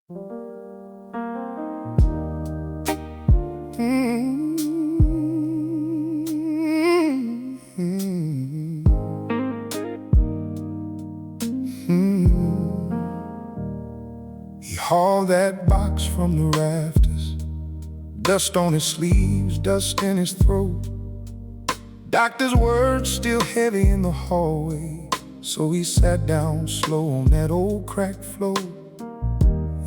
He hauled that box from the rafters, dust on his sleeves, dust in his throat. Doctor's words still heavy in the hallway, so he sat down slow on that old cracked floor.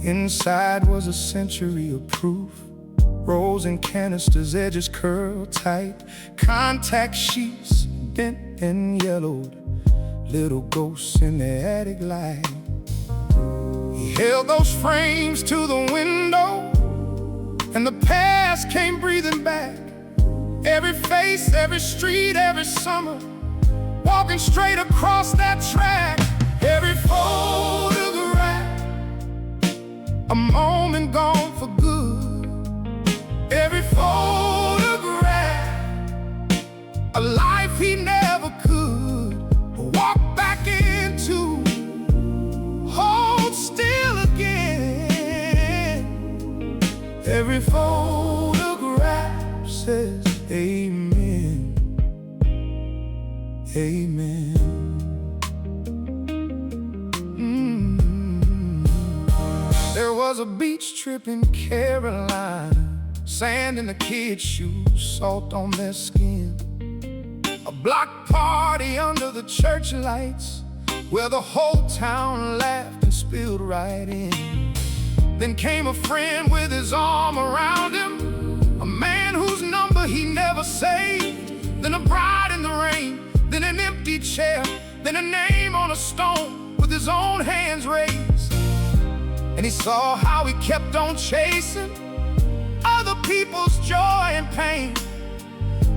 Inside was a century of proof, rolls and canisters, edges curled tight, contact sheets bent and yellowed, little ghosts in the attic light. He held those frames to the window, and the past came breathing back. Every face, every street, every summer, walking straight across that track. Every photograph, a moment gone for good. Every photograph, a life he never could walk back into, hold still again. Every photograph says amen, amen. There was a beach trip in Carolina, sand in the kids' shoes, salt on their skin. A block party under the church lights, where the whole town laughed and spilled right in. Then came a friend with his arm around him, a man whose number he never saved. Then a bride in the rain, then an empty chair, then a name on a stone with his own hands raised. And he saw how he kept on chasing other people's joy and pain,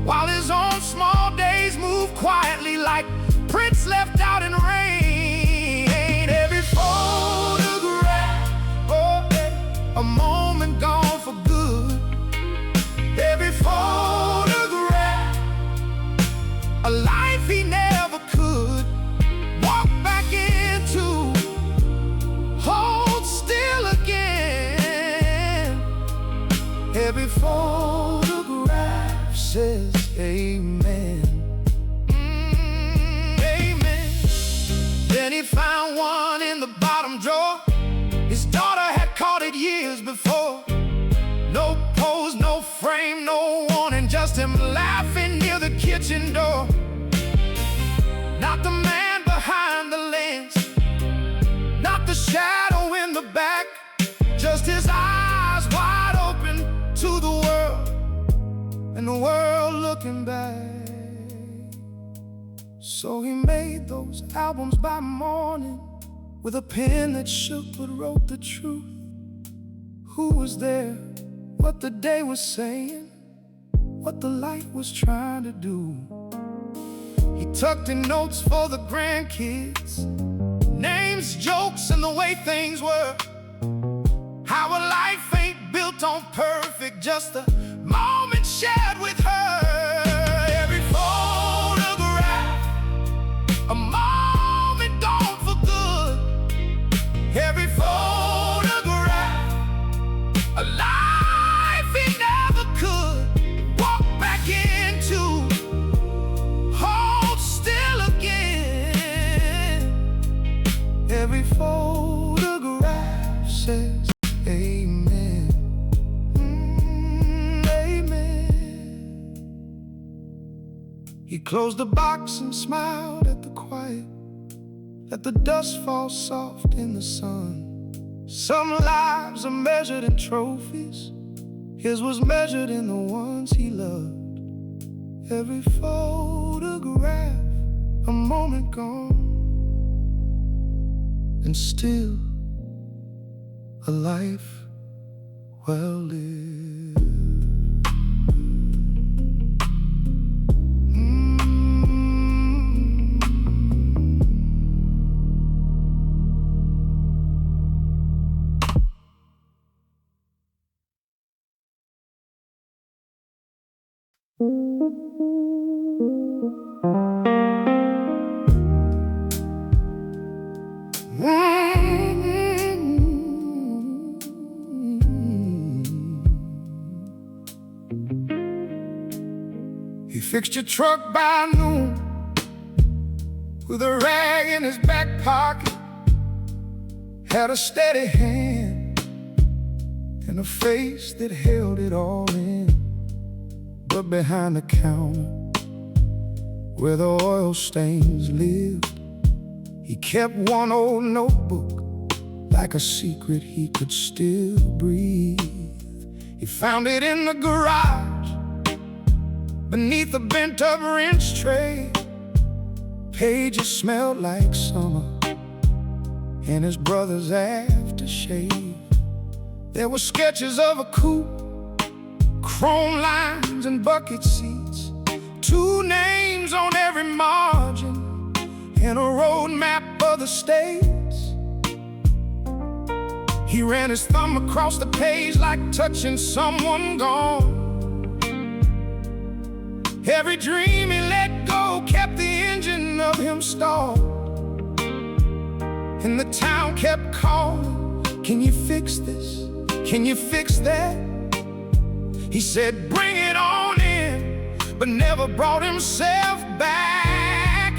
while his own small days moved quietly like prints left out in rain. Every photograph, oh, a moment gone for good. Every photograph, a life he never could walk back into, hold still again. Every photograph says amen, amen. Then he found one in the bottom drawer. His daughter had caught it years before. No pose, no frame, no warning, just him laughing near the kitchen door. Not the man behind the lens, not the shadow in the back, just his eyes wide open to the world, and the world looking back. So he made those albums by morning, with a pen that shook but wrote the truth. Who was there, what the day was saying, what the light was trying to do. He tucked in notes for the grandkids, names, jokes, and the way things were. How a life ain't built on perfect, just a moment shared with her. Every photograph, a moment gone for good. Every photograph, a life he never could walk back into, hold still again. Every photograph says amen, amen. He closed the box and smiled at the quiet, let the dust fall soft in the sun. Some lives are measured in trophies, his was measured in the ones he loved. Every photograph, a moment gone, and still a life well lived. fixed your truck by noon with a rag in his back pocket, had a steady hand and a face that held it all in. But behind the counter, where the oil stains lived, he kept one old notebook, like a secret he could still breathe. He found it in the garage, beneath a bent-up wrench tray. Pages smelled like summer and his brother's aftershave. There were sketches of a coupe, chrome lines and bucket seats, 2 names on every margin, and a road map of the states. He ran his thumb across the page like touching someone gone. Every dream he let go kept the engine of him stalled, and the town kept calling, "Can you fix this? Can you fix that?" He said, "Bring it on in," but never brought himself back.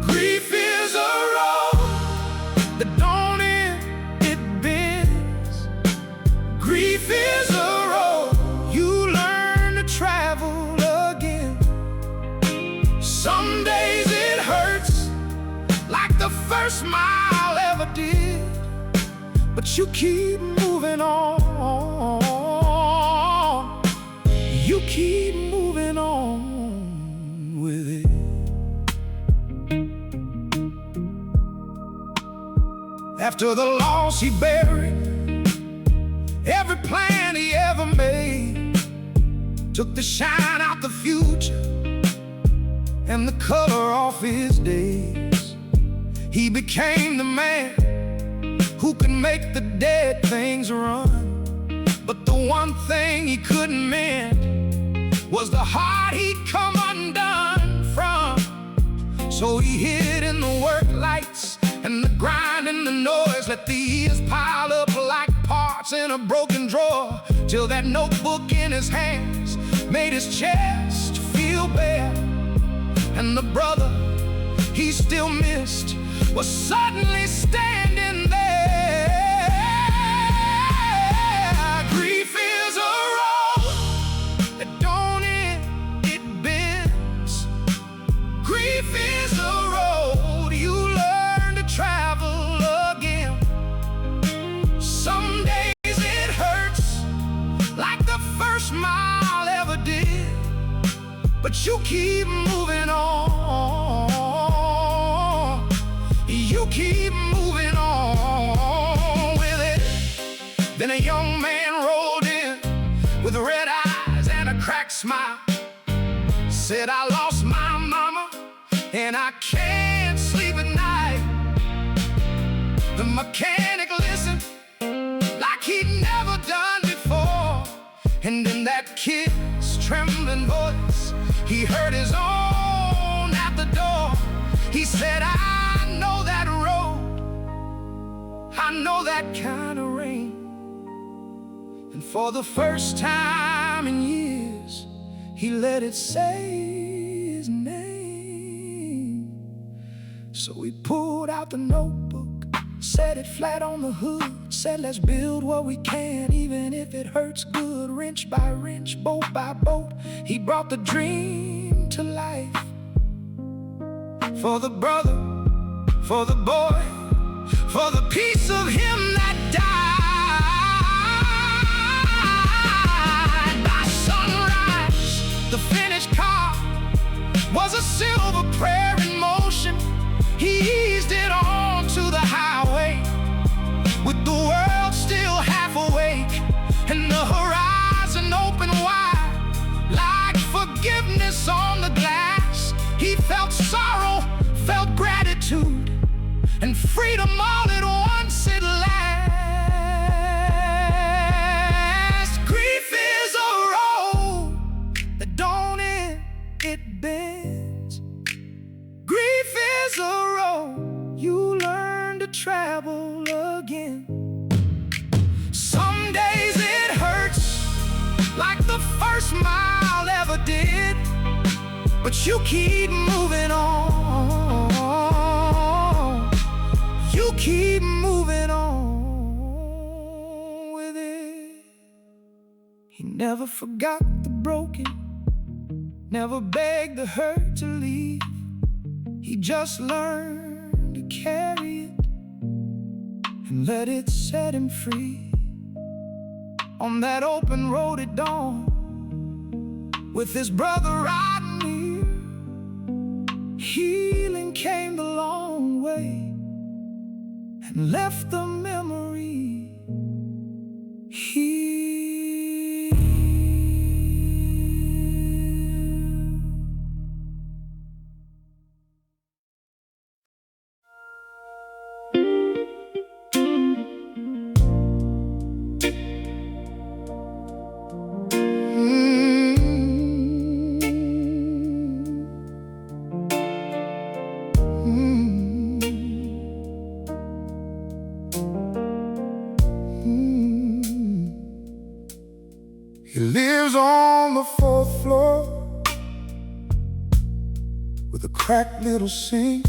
Grief is a road that don't end, it bends. Grief is a road you learn to travel again. Some days it hurts like the first mile ever did, but you keep moving on. You keep moving on with it. After the loss, he buried every plan he ever made, took the shine out the future and the color off his days. He became the man who could make the dead things run, but the one thing he couldn't mend was the heart he'd come undone from. So he hid in the work lights and the grind and the noise, let the years pile up like parts in a broken drawer, till that notebook in his hands made his chest feel bare. And the brother he still missed was suddenly standing there. Grief is a road that don't end, it bends. Grief is a road you learn to travel again. Some days it hurts like the first mile ever did, but you keep moving on. You keep moving on with it. Then a young man rolled in with red eyes and a cracked smile, said, "I lost my mama and I can't sleep at night." The mechanic listened like he'd never done before, and in that kid's trembling voice he heard his own at the door. He said, "I know that road, I know that kind of rain." And for the first time in years, he let it say his name. So he pulled out the notebook, set it flat on the hood, said, "Let's build what we can, even if it hurts good." Wrench by wrench, bolt by bolt, he brought the dream to life. For the brother, for the boy, for the piece of him that died. By sunrise, the finished car was a silver prayer in motion. He eased it on to the highway, with the world still half awake and the horizon open wide, like forgiveness on the glass. He felt sorrow, felt gratitude, and freedom all at once at last. but you keep moving on. You keep moving on with it. He never forgot the broken, never begged the hurt to leave. He just learned to carry it and let it set him free. On that open road at dawn, with his brother riding near, healing came the long way and left the memory here. He lives on the 4th floor with a cracked little sink,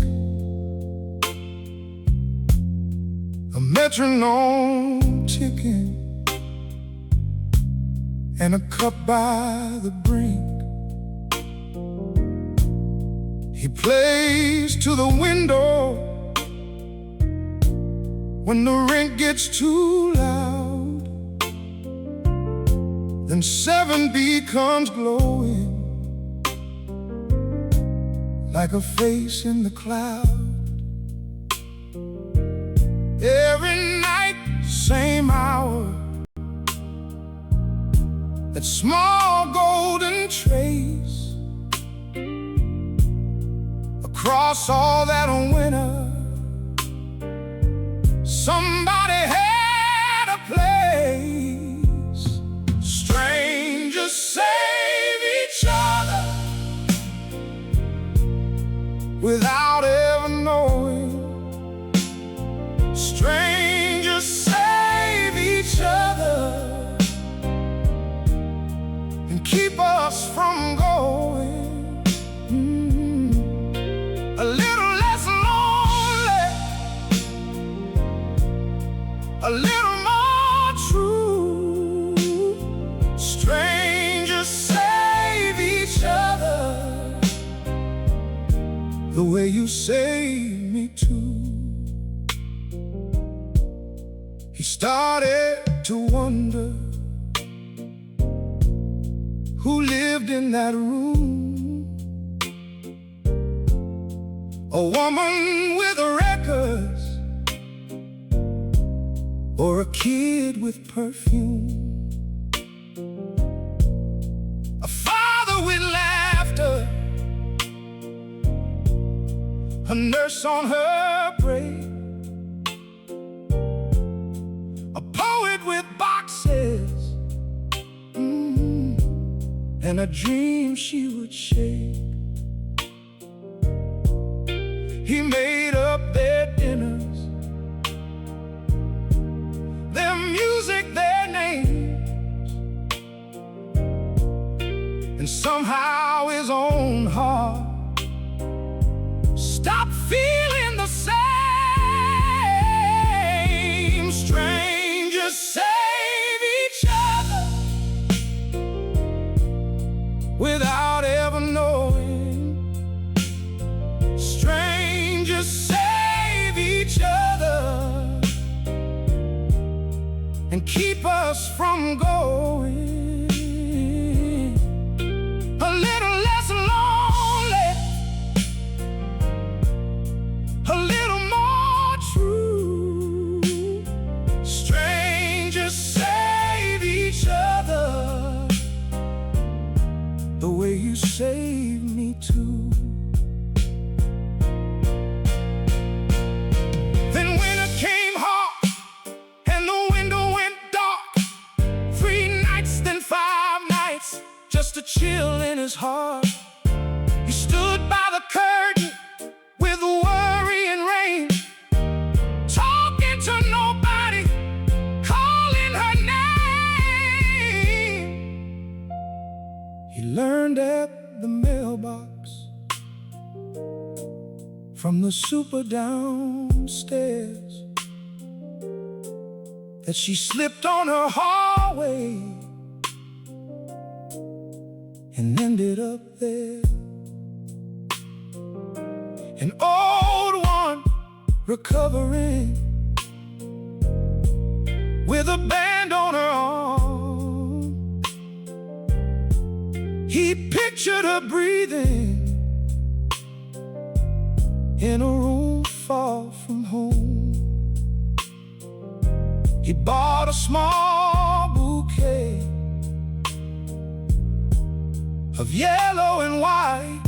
a metronome ticking, and a cup by the brink. He plays to the window when the rent gets too loud. Then 7 becomes glowing like a face in the cloud. Every night, same hour, that small golden trace across all that winter. Somebody had a place. Strangers save each other without ever knowing. Strangers save each other and keep us from going. A little less lonely, a little more true. Strangers save each other the way you save me too. He started to wonder who lived in that room. A woman with records, or a kid with perfume. A father with laughter, a nurse on her break, a poet with boxes, and a dream she would shake. He made up their dinners, their music, their names, and somehow his own heart stopped feeling the same. Strangers save each other without ever knowing. Strangers save each other and keep us from going. A little less lonely, a little more true. Strangers save each other the way you save me too. Just a chill in his heart. He stood by the curtain with worry and rain, talking to nobody, calling her name. He learned at the mailbox from the super downstairs that she slipped on her hallway and ended up there. An old one recovering with a band on her arm. He pictured her breathing in a room far from home. He bought a small bouquet of yellow and white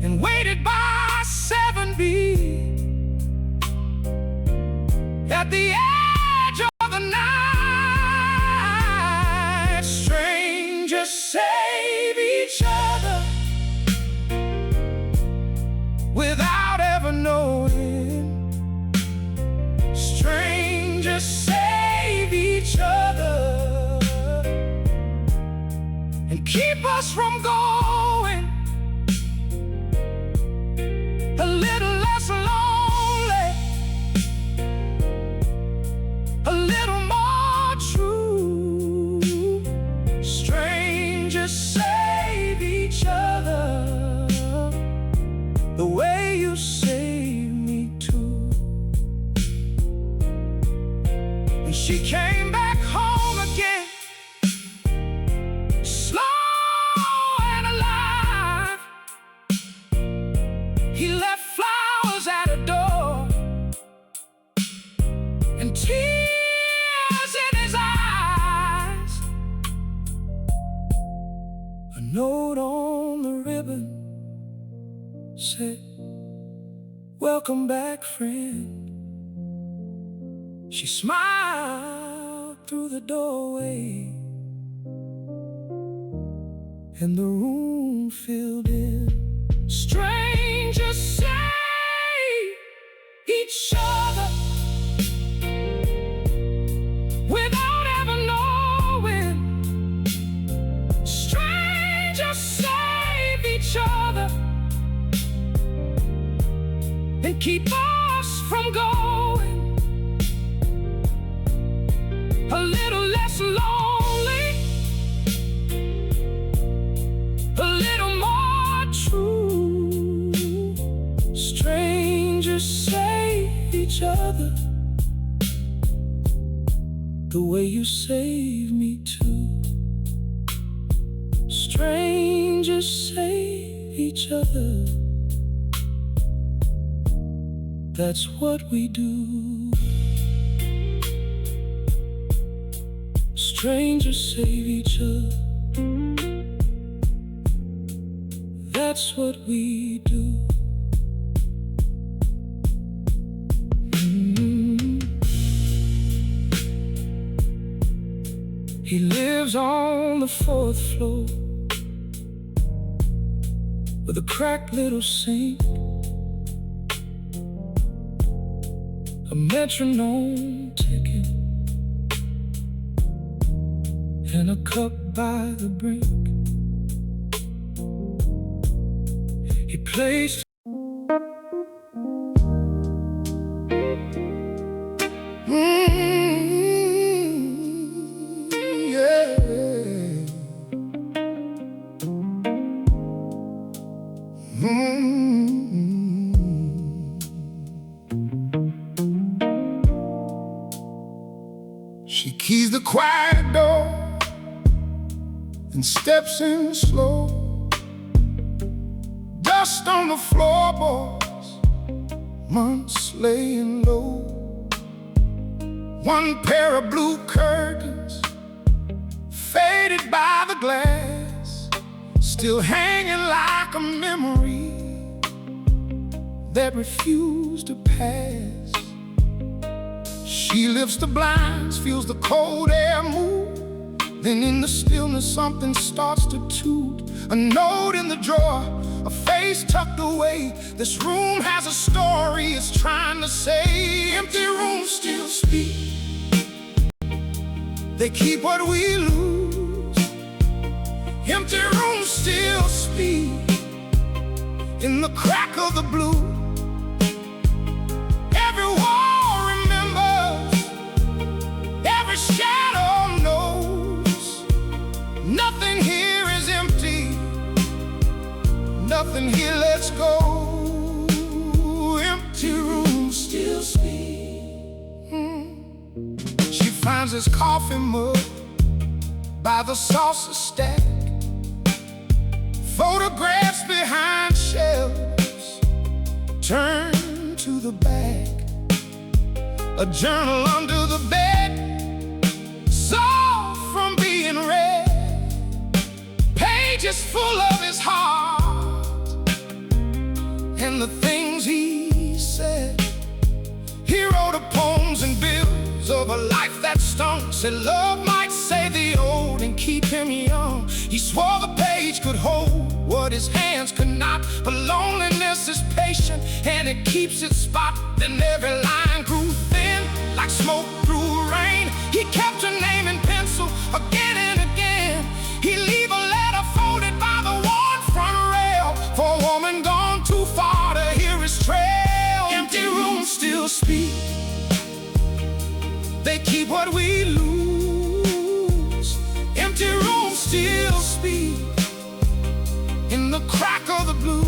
and waited by 7B at the edge of the night. Strangers save each other without ever knowing. Strangers save each other and keep us from going a little less lonely, a little more true. Strangers save each other the way you save me too. When she came back home again, slow and alive, he left flowers at her door and tears in his eyes. A note on the ribbon said, "Welcome back, friend." She smiled through the doorway and the room filled in. Strangers save each other without ever knowing. Strangers save each other and keep us from going a little less lonely, a little more true. Strangers save each other the way you save me too. Strangers save each other. That's what we do. Strangers save each other. That's what we do. He lives on the 4th floor with a cracked little sink, a metronome ticking, and a cup by the brink. He plays yeah. She keys the quiet door and steps in slow. Dust on the floorboards, months laying low. One pair of blue curtains, faded by the glass, still hanging like a memory that refused to pass. She lifts the blinds, feels the cold air move. Then in the stillness something starts to toot. A note in the drawer, a face tucked away. This room has a story it's trying to say. Empty rooms still speak, they keep what we lose. Empty rooms still speak, in the crack of the blue. Every wall remembers, every shadow knows. Nothing here is empty, nothing here lets go. Empty rooms still speak. She finds his coffee mug by the saucer stack, photographs behind shelves turn to the back, a journal under the bed, soft from being read, pages full of his heart and the things he said. He wrote the poems and bills of a life that stung. Said love might save the old and keep him young. He swore the page could hold what his hands could not. But loneliness is patient and it keeps its spot. Then every line grew thin like smoke through rain. He kept her name in pencil again and again. He'd leave a letter folded by the worn front rail for a woman gone too far to hear his trail. Empty rooms still speak, they keep what we lose. Empty rooms still speak in the crack of the blue.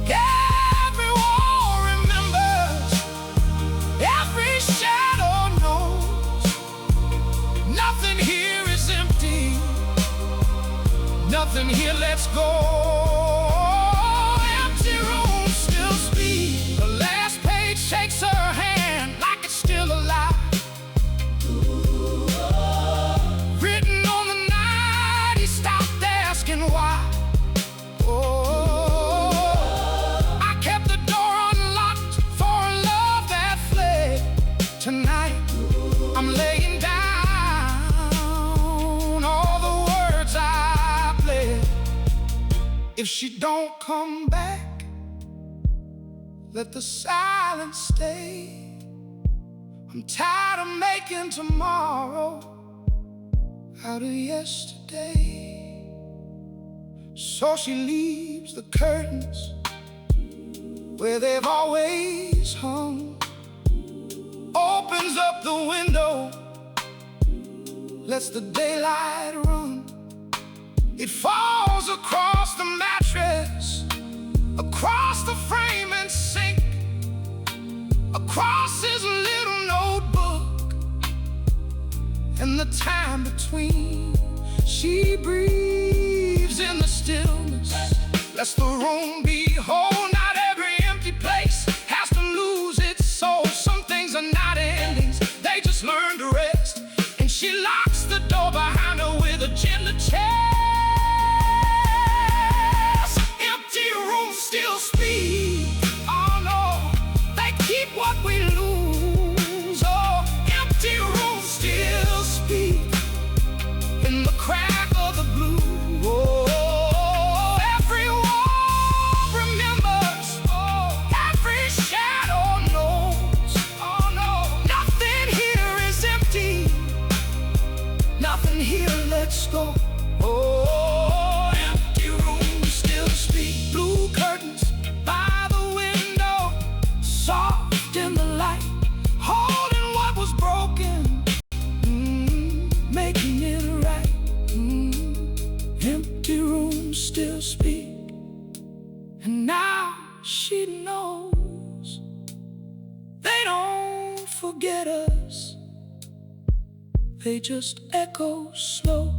Every wall remembers, every shadow knows. Nothing here is empty, nothing here lets go. Empty rooms still speak. The last page shakes her hand like it's still alive. Written on the night he stopped asking why. I kept the door unlocked for a love that fled. Tonight I'm laying down all the words I pled. If she don't come back, let the silence stay. I'm tired of making tomorrow out of yesterday. So she leaves the curtains where they've always hung, opens up the window, lets the daylight run. It falls across the mattress, across the frame and sink, across his little notebook and the time between. She breathes in the stillness, lets the room be whole. Not every empty place has to lose its soul. Some things are not endings, they just learn to rest. And she locks the door behind her with a gentle chest. Empty rooms still speak. Oh no, they keep what we lose. Oh, empty rooms still speak in the crack of the blue. Oh, every wall remembers. Oh, every shadow knows. Oh no, nothing here is empty, nothing here lets go. Oh, empty rooms still speak. Blue curtains by the window, soft in the light, holding what was broken, making it right. Empty rooms still speak, and now she knows they don't forget us, they just echo slow.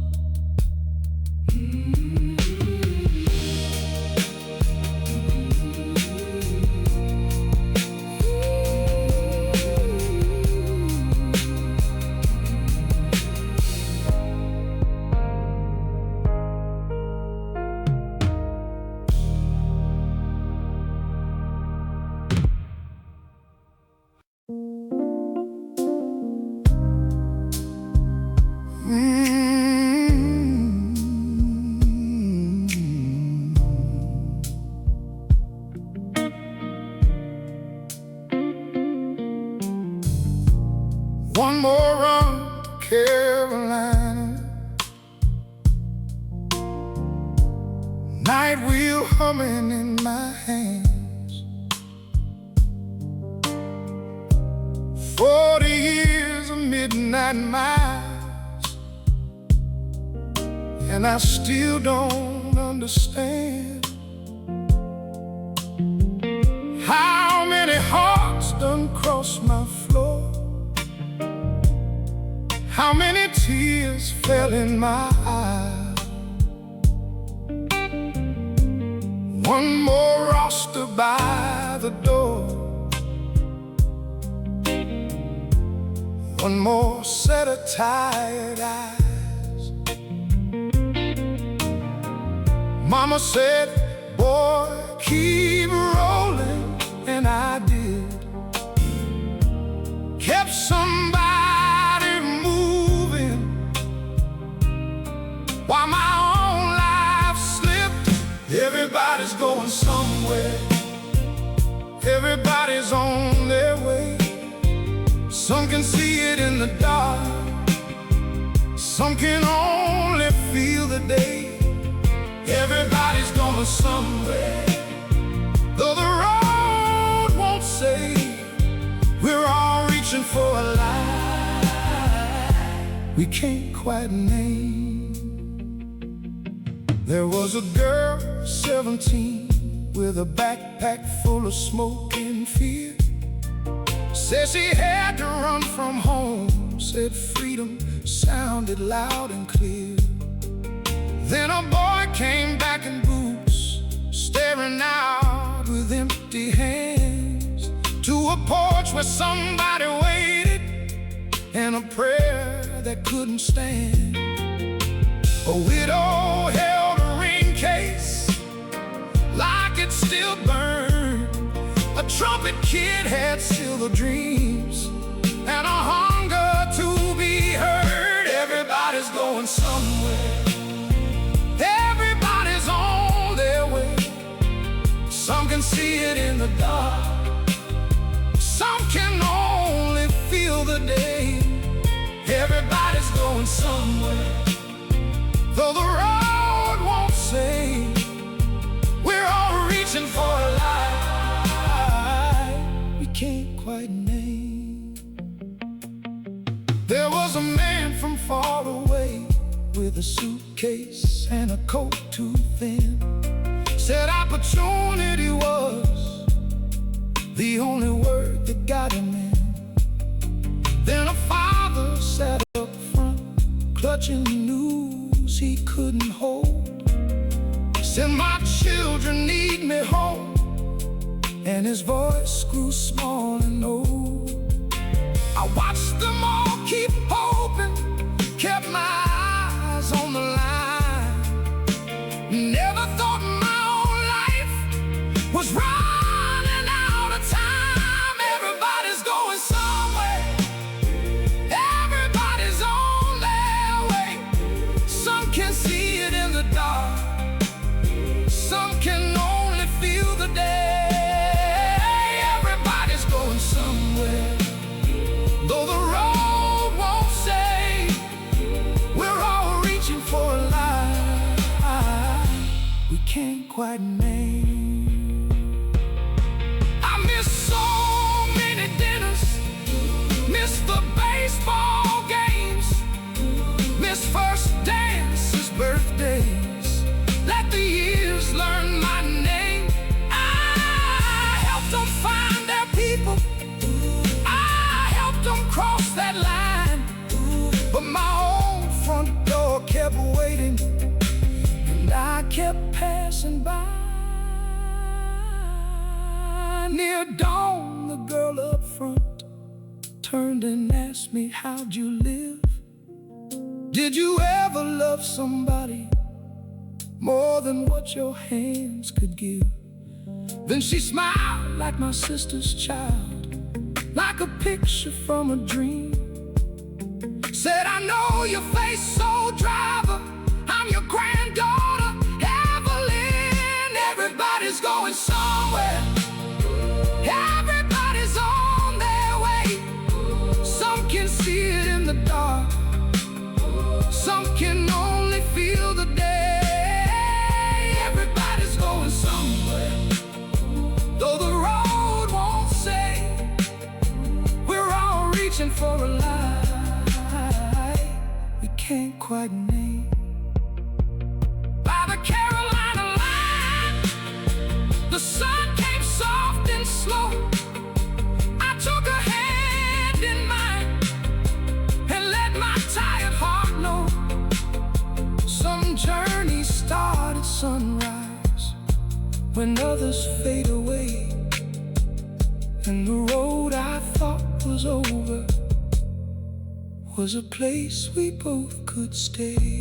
One more run to Carolina. night wheel humming in my hands. 40 years of midnight miles, and I still don't understand how many hearts done crossed my floor, how many tears fell in my eyes. One more roster by the door, one more set of tired eyes. Mama said, boy, keep rolling, and I did. Kept somebody moving while my own life slipped. Everybody's going somewhere, everybody's on their way. Some can see it in the dark, some can only feel the day. Everybody's going somewhere, though the road won't say. We're all reaching for a light we can't quite name. There was a girl, 17, with a backpack full of smoke and fear. Said she had to run from home, said freedom sounded loud and clear. Then a boy came back in boots, staring out with empty hands, to a porch where somebody waited, and a prayer that couldn't stand. A widow held a ring case like it still burned. A trumpet kid had silver dreams and a hunger to be heard. Everybody's going somewhere, everybody's on their way. Some can see it in the dark, some can only feel the day. Everybody's going somewhere, though the road won't say. We're all reaching for a light we can't quite name. There was a man from far away with a suitcase and a coat too thin. Said opportunity was the only word that got him in. Then a father sat up front, clutching news he couldn't hold. Said, my children need me home, and his voice grew small and old. I watched them all keep hoping, kept my eyes on the line. Never thought my own life was running out of time. Everybody's going somewhere, everybody's on their way. Some can see it in the dark, some can only feel the day. Everybody's going somewhere, though the road won't say. We're all reaching for a light we can't quite name. I miss so many dinners, miss the baseball games, miss first dances, birthdays. Let the years learn my name. I helped them find their people, I helped them cross that line. But my own front door kept waiting, and I kept passing by. Near dawn, the girl up front turned and asked me, how'd you live? Did you ever love somebody more than what your hands could give? Then she smiled like my sister's child, like a picture from a dream. Said, I know your face, soul driver, I'm your granddaughter, Evelyn. Everybody's going somewhere, everybody's on their way. Some can see it in the dark, some can only feel the day. Everybody reaching for a light we can't quite name. By the Carolina line, the sun came soft and slow. I took her hand in mine and let my tired heart know. Some journeys start at sunrise when others fade away, and the road I thought was over was a place we both could stay.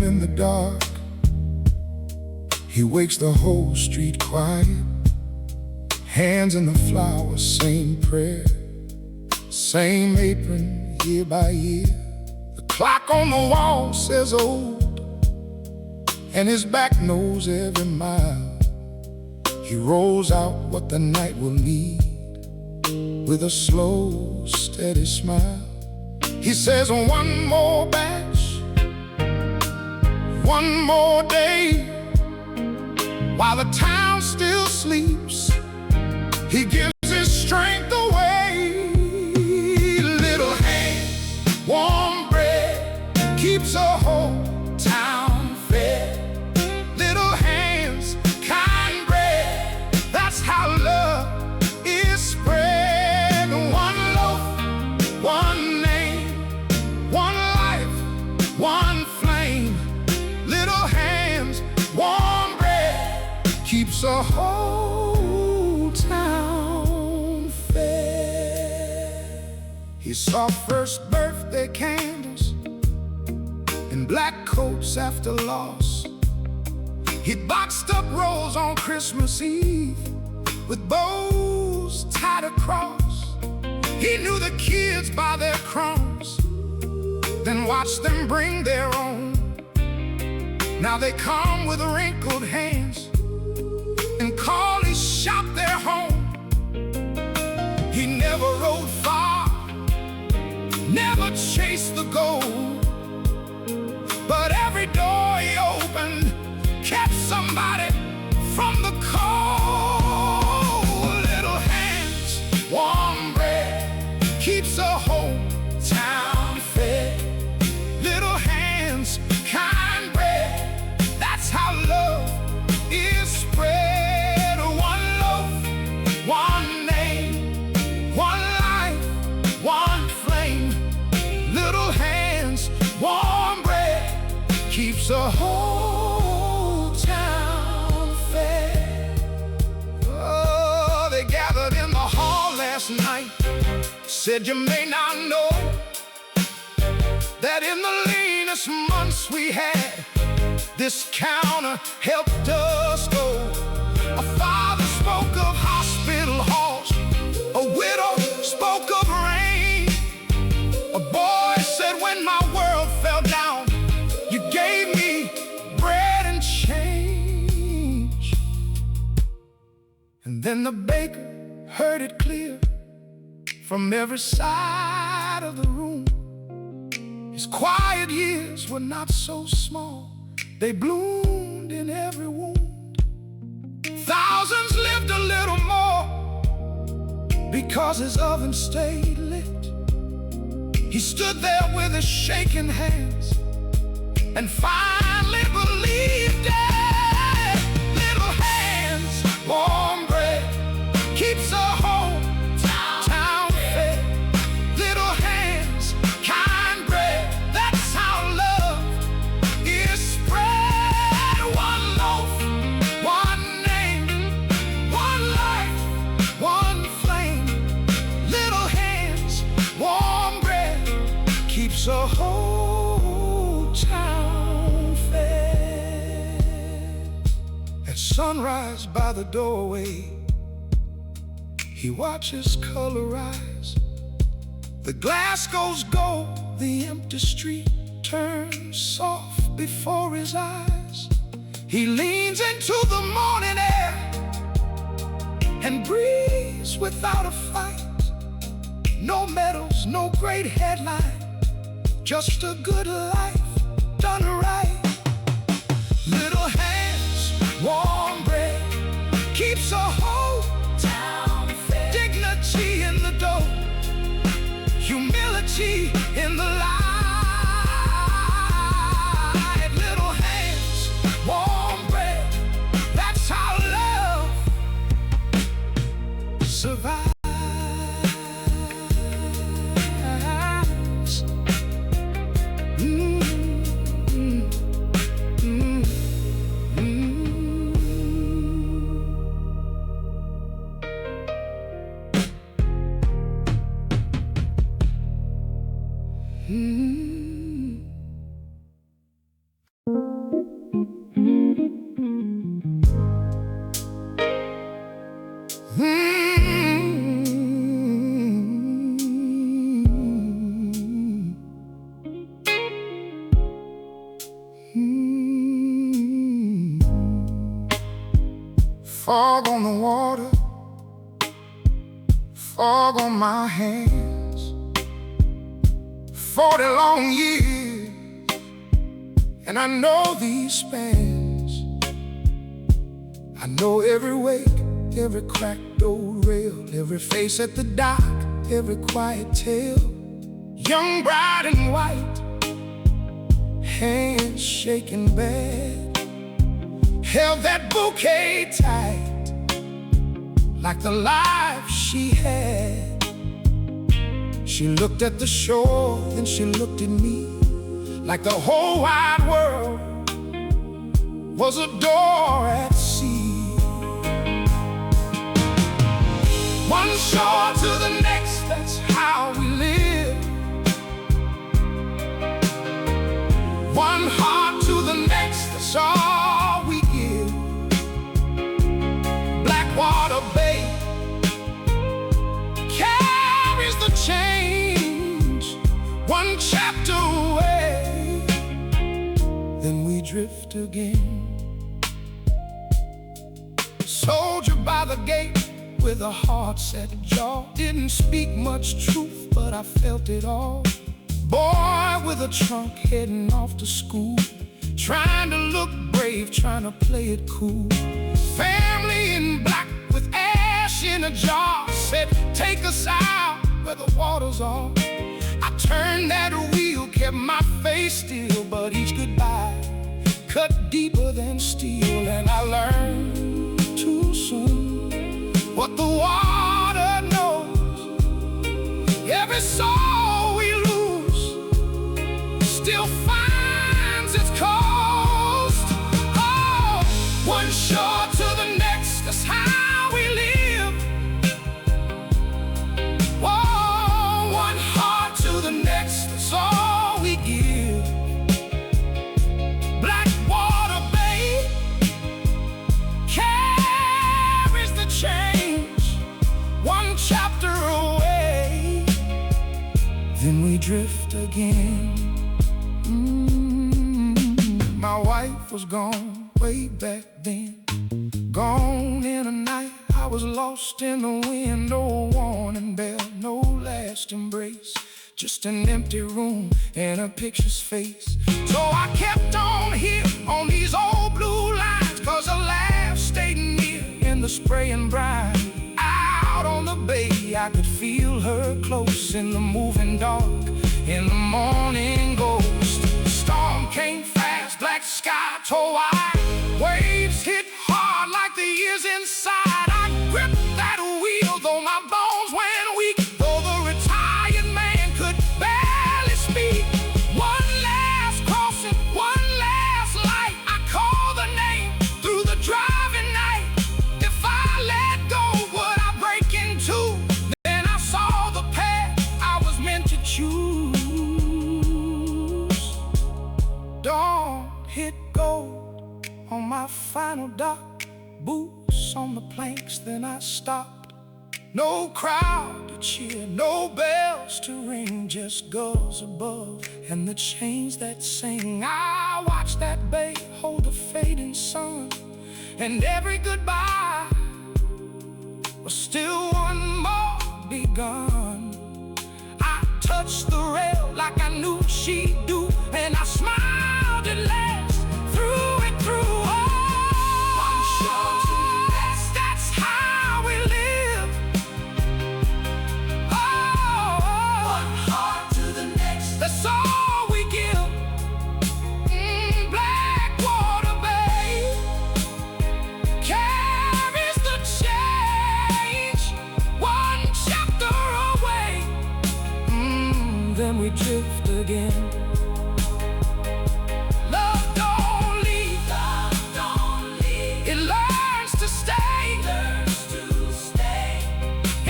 In the dark, he wakes the whole street quiet. Hands in the flowers, same prayer, same apron year by year. The clock on the wall says old, and his back knows every mile. He rolls out what the night will need with a slow, steady smile. He says, one more batch, one more day, while the town still sleeps, he gives his strength away. Little hand, warm bread, keeps a whole town fed. Little hands, kind bread, that's how love is spread. One loaf, one name, one life, one flame. Little hands, warm bread, keeps a whole town fed. He saw first birthday candles in black coats after loss. He boxed up rolls on Christmas Eve with bows tied across. He knew the kids by their crumbs, then watched them bring their own. Now they come with wrinkled hands and call his shop their home. He never rode far, never chased the gold, but every door he opened kept somebody from the cold. Little hands, warm bread, keeps a whole town fed. Little hands, kind bread, that's how love is spread. One loaf, one name, one life, one flame. Little hands, warm bread, keeps a whole town fed. Oh, they gathered in the hall last night, said you may not know that in the leanest months we had, this counter helped us go. A father spoke of hospital halls, a widow spoke of rain. A boy said, when my world fell down, you gave me bread and change. And then the baker heard it clear from every side of the room. His quiet years were not so small, they bloomed in every wound. Thousands lived a little more because his oven stayed lit. He stood there with his shaking hands and finally believed it. Little hands, warm bread, keeps a whole town fed. Little hands, kind bread, that's how love is spread. One loaf, one name, one life, one flame. Little hands, warm bread, keeps a whole town fed. At Sunrise by the doorway, he watches color rise. The glass goes gold, the empty street turns soft before his eyes. He leans into the morning air and breathes without a fight. No medals, no great headline, just a good life done right. Little hands, warm bread, keeps a hometown fed. Dignity in the dough, humility in the light. Little hands, warm bread, that's how love survives. Fog on the water, fog on my hands. 40 long years, and I know these spans. I know every wake, every cracked old rail, every face at the dock, every quiet tale. Young bride in white, hands shaking bad, held that bouquet tight, like the life she had. She looked at the shore, then she looked at me, like the whole wide world was a door at sea. One shore to the next, that's how we live. One heart to the next, that's all we give. Blackwater Bay carries the change, one chapter away, then we drift again. Soldier by the gate with a heart-set jaw, didn't speak much truth, but I felt it all. Boy with a trunk heading off to school, trying to look brave, trying to play it cool. Family in black with ash in a jar, said take us out where the water's off. I turned that wheel, kept my face still, but each goodbye cut deeper than steel. And I learned too soon what the water knows. Every soul we lose still finds its coast. Oh, one shore to the next, that's how we live. Oh, one heart to the next, that's all we give. Blackwater Bay carries the change, one chapter away, then we drift again. My wife was gone way back then, gone in a night. I was lost in the wind, no warning bell, no last embrace, just an empty room and a picture's face. So I kept on here on these old blue lines, 'cause her laugh stayed near in the spraying brine. Out on the bay, I could feel her close in the moving dark, in the morning ghost. Storm came fast, black sky tore wide, waves hit hard like the years inside. I gripped that wheel, though my bones went weak, though the retired man could barely speak. One last crossing, one last light, I called the name through the driving night. If I let go, would I break in two? Then I saw the path I was meant to choose. Dawn hit gold on my final dock, thanks, then I stopped. No crowd to cheer, no bells to ring, just gulls above and the chains that sing. I watched that bay hold the fading sun, and every goodbye was still one more begun. I touched the rail like I knew she'd do, and I smiled at last through it through. One shore to the next, that's how we live. One heart to the next, that's all we give. Blackwater Bay carries the change, one chapter away. Then we drift again. Love don't leave. It learns to stay.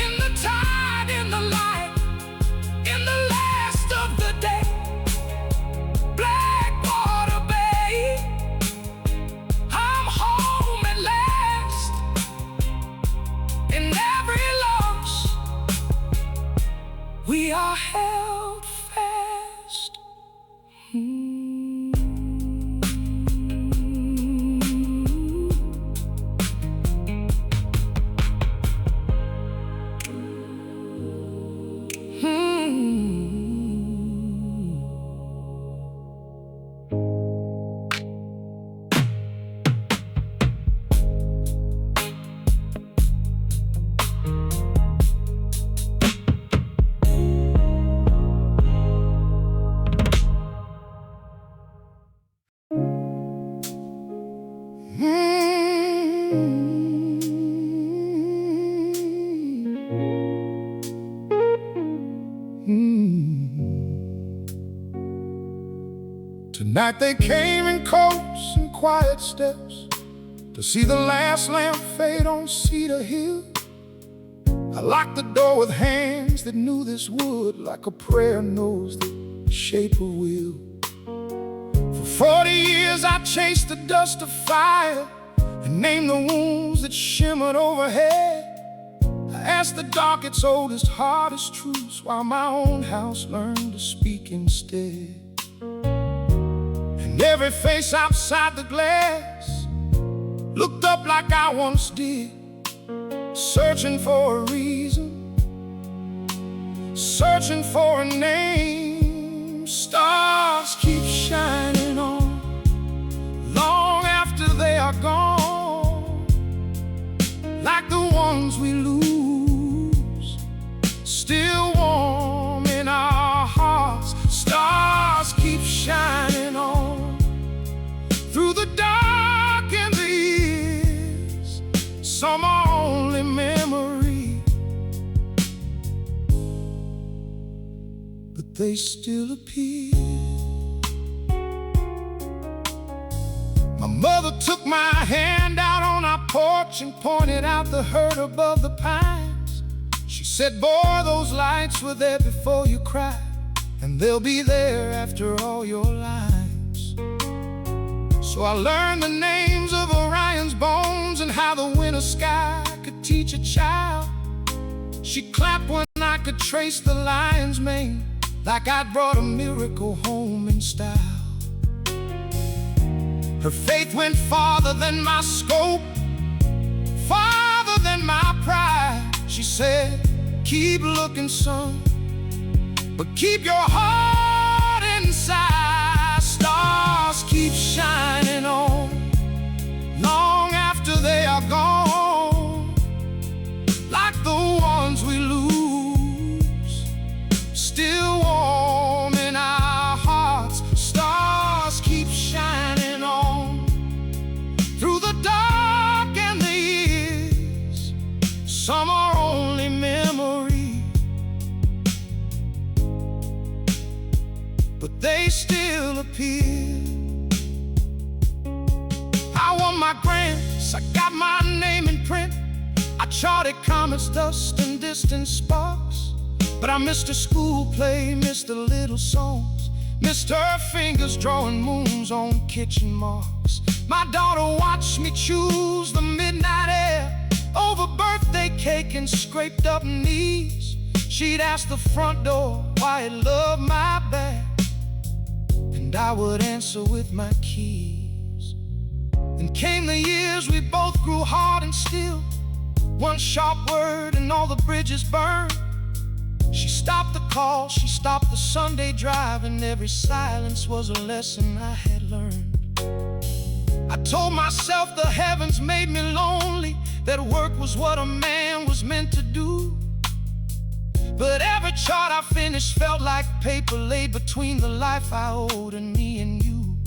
In the tide, in the light, in the last of the day. Blackwater Bay, I'm home at last. In every loss, we are held fast. Tonight they came in coats and quiet steps to see the last lamp fade on Cedar Hill. I locked the door with hands that knew this would, like a prayer knows the shape of will. For 40 years I chased the dust of fire and named the wounds that shimmered overhead. I asked the dark its oldest, hardest truths, while my own house learned to speak instead. And every face outside the glass looked up like I once did, searching for a reason, searching for a name. Stars keep shining on long after they are gone, like the ones we lose, still warm in our hearts. Stars keep shining on through the dark and the years. Some are only memory, but they still appear. My mother took my hand out on our porch and pointed out the hurt above the pines. She said, boy, those lights were there before you cried, and they'll be there after all your lives. So I learned the names of Orion's bones and how the winter sky could teach a child. She clapped when I could trace the lion's mane, like I'd brought a miracle home in style. Her faith went farther than my scope, farther than my pride. She said, keep looking, son, but keep your heart inside. Stars keep shining on long after they are gone, like the ones we lose, still warm in our hearts. Stars keep shining on through the dark and the years. Some are only memory, but they still appear. I won my grants, I got my name in print. I charted comets, dust, and distant sparks. But I missed a school play, missed the little songs, missed her fingers drawing moons on kitchen marks. My daughter watched me choose the midnight air over birthday cake and scraped up knees. She'd ask the front door why it loved my back, and I would answer with my keys. Then came the years we both grew hard and still. One sharp word and all the bridges burned. She stopped the call, she stopped the Sunday drive, and every silence was a lesson I had learned. I told myself the heavens made me lonely, that work was what a man was meant to do. But every chart I finished felt like paper laid between the life I owed and me and you.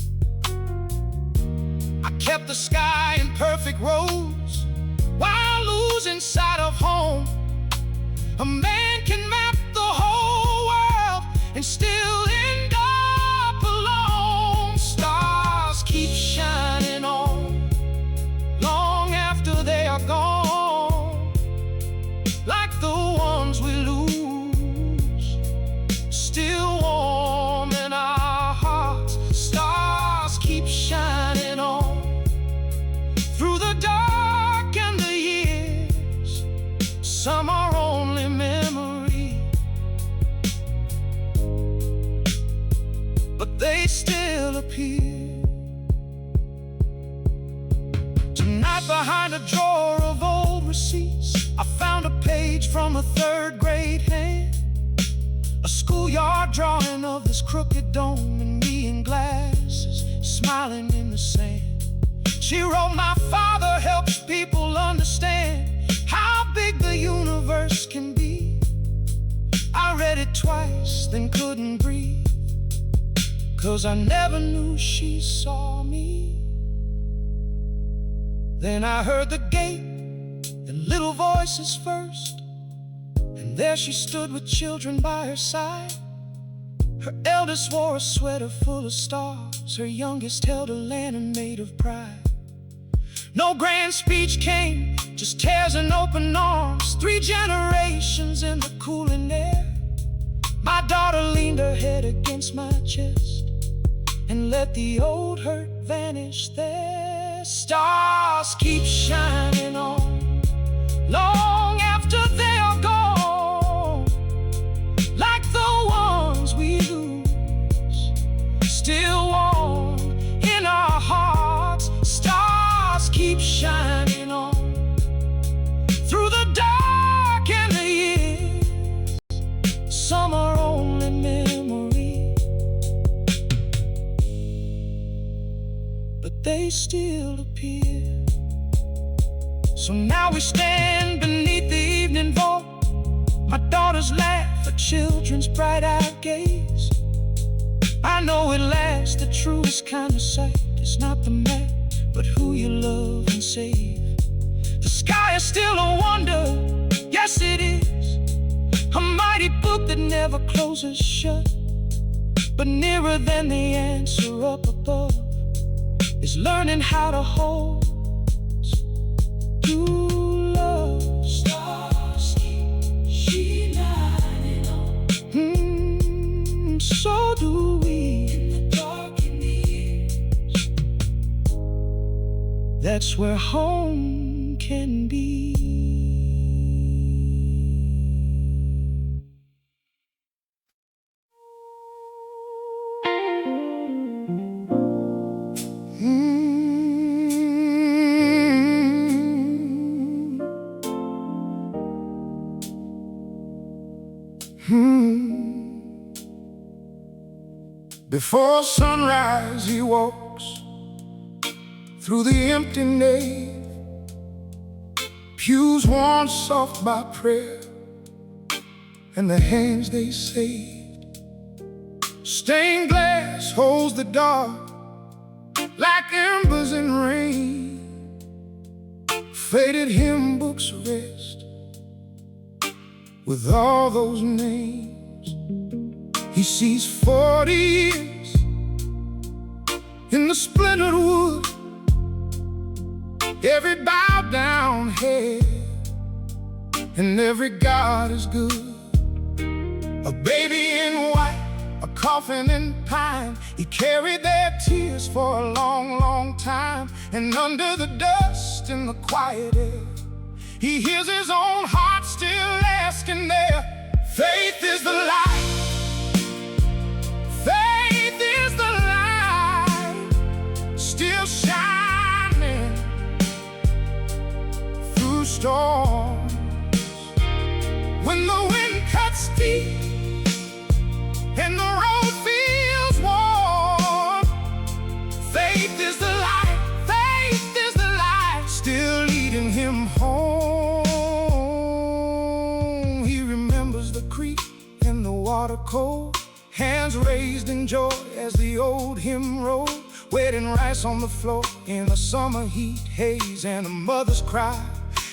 I kept the sky in perfect rows while losing sight of home. A man can map the whole world and still end up alone. Stars keep shining on long after they are gone, like the ones we lose, still warm in our hearts. Stars keep shining on through the dark and the years. Some are only memory, but they still appear. Tonight behind a drawer of old receipts, I found a page from a third grade hand. A schoolyard drawing of this crooked dome and me in glasses, smiling in the sand. She wrote, "My father helps people understand how big the universe can be." I read it twice, then couldn't breathe, 'cause I never knew she saw me. Then I heard the gate and little voices first, and there she stood with children by her side. Her eldest wore a sweater full of stars, her youngest held a lantern made of pride. No grand speech came, just tears and open arms, 3 generations in the cooling air. My daughter leaned her head against my chest and let the old hurt vanish there. Stars keep shining on long after they are gone, like the ones we lose, still warm in our hearts. Stars keep shining on through the dark and the years. Some are only memory, but they still appear. So now we stand beneath the evening vault, my daughter's laugh, her children's bright-eyed gaze. I know at last the truest kind of sight is not the map, but who you love and save. The sky is still a wonder, yes it is, a mighty book that never closes shut. But nearer than the answer up above is learning how to hold true love. Stars keep shining on, so do we in the dark and the years. That's where home can be. Before sunrise he walks through the empty nave, pews worn soft by prayer and the hands they saved. Stained glass holds the dark like embers in rain. Faded hymn books rest with all those names. He sees 40 years in the splintered wood, every bowed down head, and every God is good. A baby in white, a coffin in pine, he carried their tears for a long, long time. And under the dust in the quiet air, He hears his own heart still asking there. Faith is the light. Faith is the light, still shining through storms. When the wind cuts deep and the road feels warm, faith is the light, faith is the light, still leading him home. He remembers the creek and the water cold, hands raised in joy as the old hymn rolled, wetting rice on the floor in the summer heat haze, and a mother's cry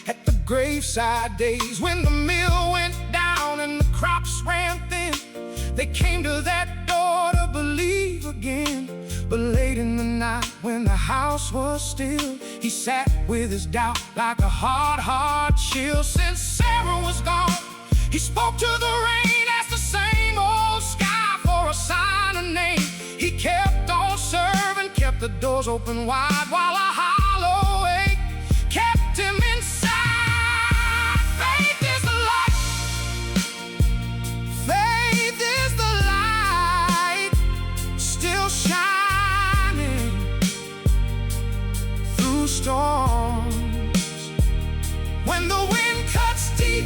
at the graveside days. When the mill went down and the crops ran thin, they came to that door to believe again. But late in the night when the house was still, he sat with his doubt like a hard chill. Since Sarah was gone, he spoke to the rain, asked the same old sky for a sign, a name. He kept on serving, kept the doors open wide, while a hollow ache kept him inside. Faith is the light. Faith is the light, still shining through storms. When the wind cuts deep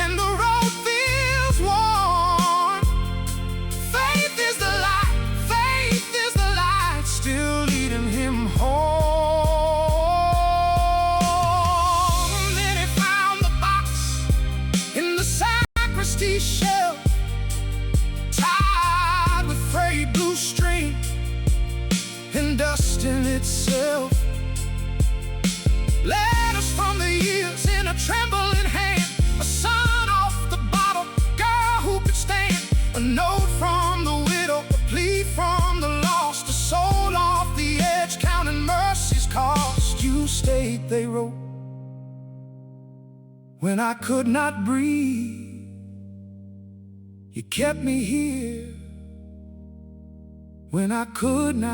and the road feels worn, faith is the light, faith is the light, still leading him home. Then he found the box in the sacristy shelf, tied with frayed blue string and dust in itself. Letters from the years in a trembling hand, a son off the bottle, girl who could stand, a note from the widow, a plea from the lost, a soul off the edge, counting mercy's cost. You stayed, they wrote, when I could not breathe. You kept me here when I could not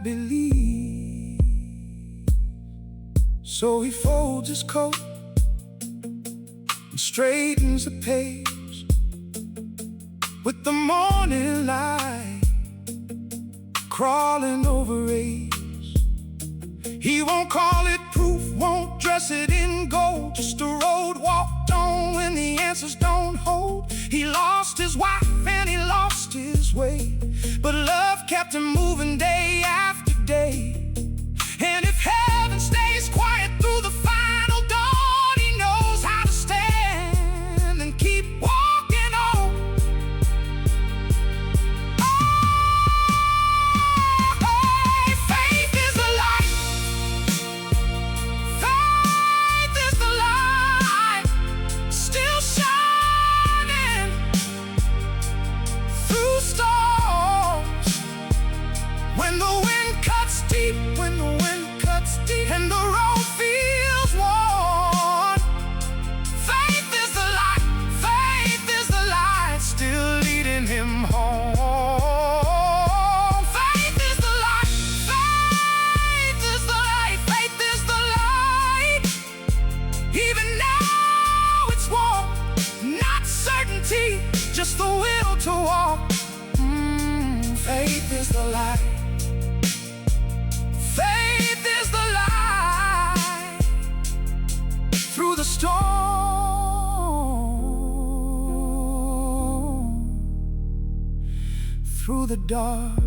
believe. So he folds his coat and straightens the page. With the morning light crawling over age, he won't call it proof, won't dress it in gold, just a road walked on when the answers don't hold. He lost his wife and he lost his way, but love kept him moving day after day. And if heaven stays quiet through the final dawn, he knows how to stand and keep walking on. Oh, faith is the light. Faith is the light, still shining through storms. When the wind cuts deep, when the wind cuts deep and the road feels worn, faith is the light, faith is the light, still leading him home. Faith is the light, faith is the light, faith is the light. Even now it's warm, not certainty, just the will to walk. Faith is the light. Faith is the light through the storm, through the dark.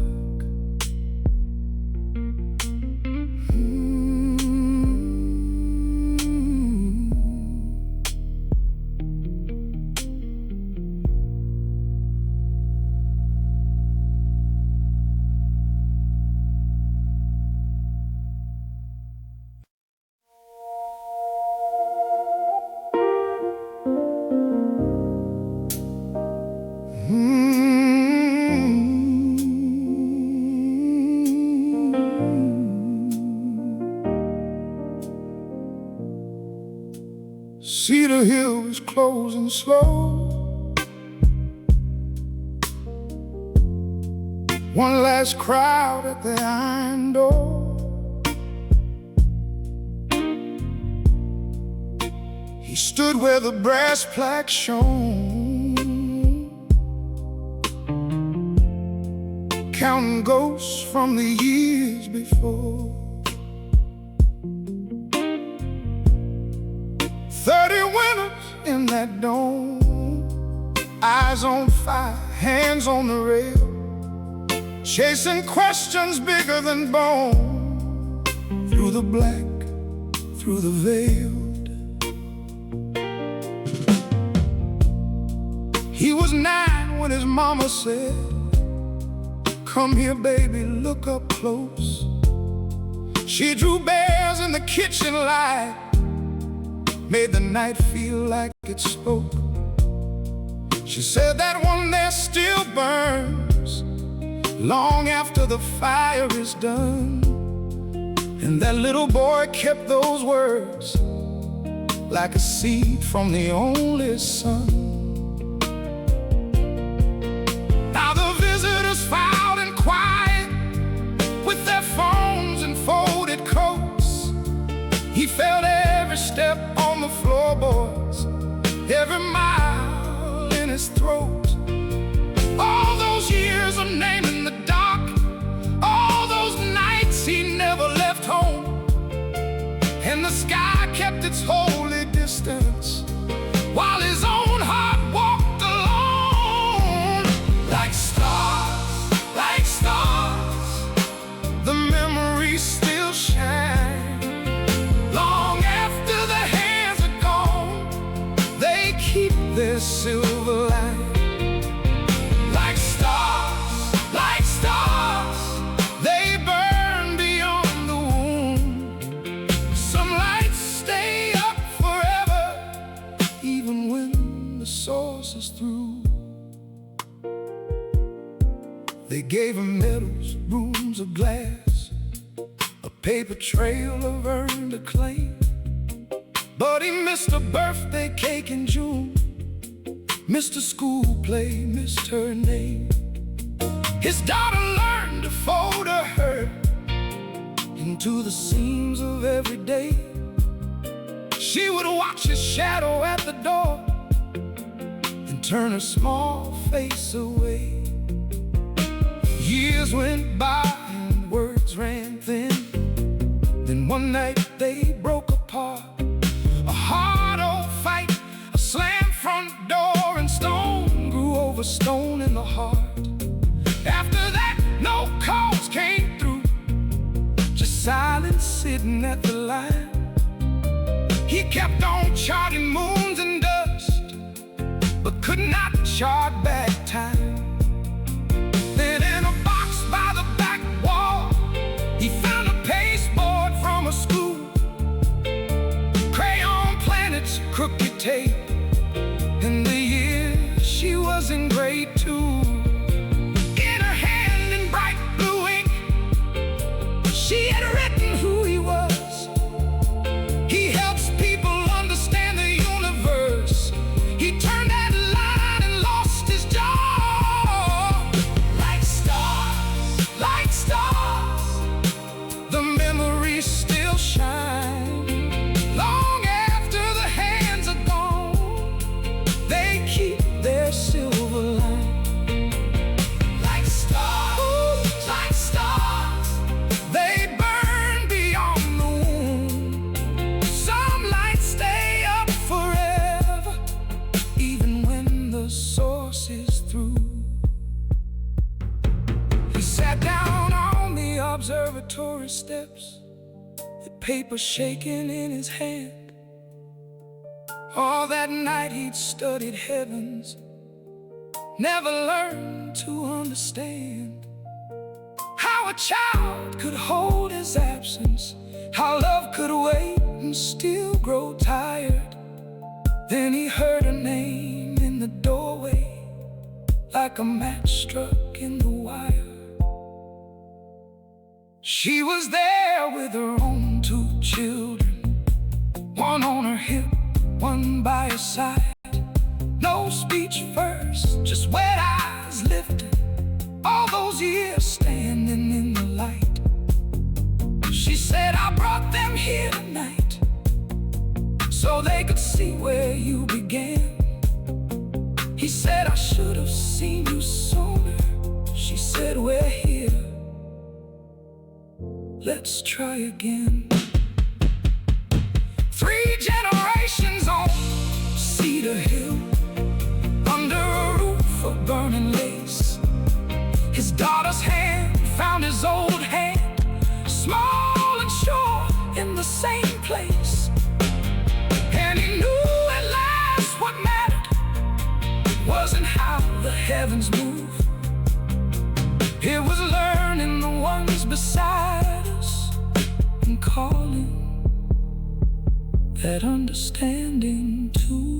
Cedar Hill is closing slow. One last crowd at the iron door. stood where the brass plaque shone, counting ghosts from the years before. 30 winters in that dome, eyes on fire, hands on the rail, chasing questions bigger than bone, through the black, through the veiled. He was 9 when his mama said, "Come here, baby, look up close." She drew bears in the kitchen light, made the night feel like it spoke. She said that one there still burns long after the fire is done. And that little boy kept those words like a seed from the only son. Now the visitors filed in quiet with their phones and folded coats. He felt every step on the floorboards, every mile in his throat. All those years of naming the dark, all those nights he never left home, and the sky kept its holy distance while his own heart walked alone. Like stars, the memories still shine. Long after the hands are gone, they keep their silver line. Like stars, they burn beyond the wound. Some lights stay up forever, even when the source is through. They gave him medals, rooms of glass, a paper trail of earned acclaim. But he missed a birthday cake in June, missed a school play, missed her name. His daughter learned to fold her hurt into the seams of every day. She would watch his shadow at the door and turn her small face away. Years went by and words ran thin. Then one night they broke apart. A hard old fight, a slammed front door, and stone grew over stone in the heart. After that, no calls came through, just silence sitting at the line. He kept on charting moons and dust, but could not chart back time. Then in a box by the back wall, he found a pasteboard from a school, crayon planets, crooked tape, and the year she was in grade 2. In her hand in bright blue ink, she had written who he was. He helps people understand the universe. He turned that line and lost his jaw. Like stars, the memories still shine. Long after the hands are gone, they keep their silver line. Like stars, they burn beyond the wound. Some lights stay up forever, even when the source is through. He sat down on the observatory steps, the paper shaking in his hand. All that night he'd studied heavens, never learned to understand how a child could hold his absence, how love could wait and still grow tired. Then he heard her name in the doorway, like a match struck in the wire. She was there with her own 2 children, one on her hip, one by her side. No speech first, just wet eyes lifted, all those years standing in the light. She said, "I brought them here tonight so so they could see where you began. He said, I should have seen you sooner. She said, we're here, let's try again. 3 generations on Cedar Hill, under a roof of burning lace. His daughter's hand found his old hand, small and sure in the same place. And he knew at last what mattered wasn't how the heavens move. It was learning the ones beside us and calling that understanding too.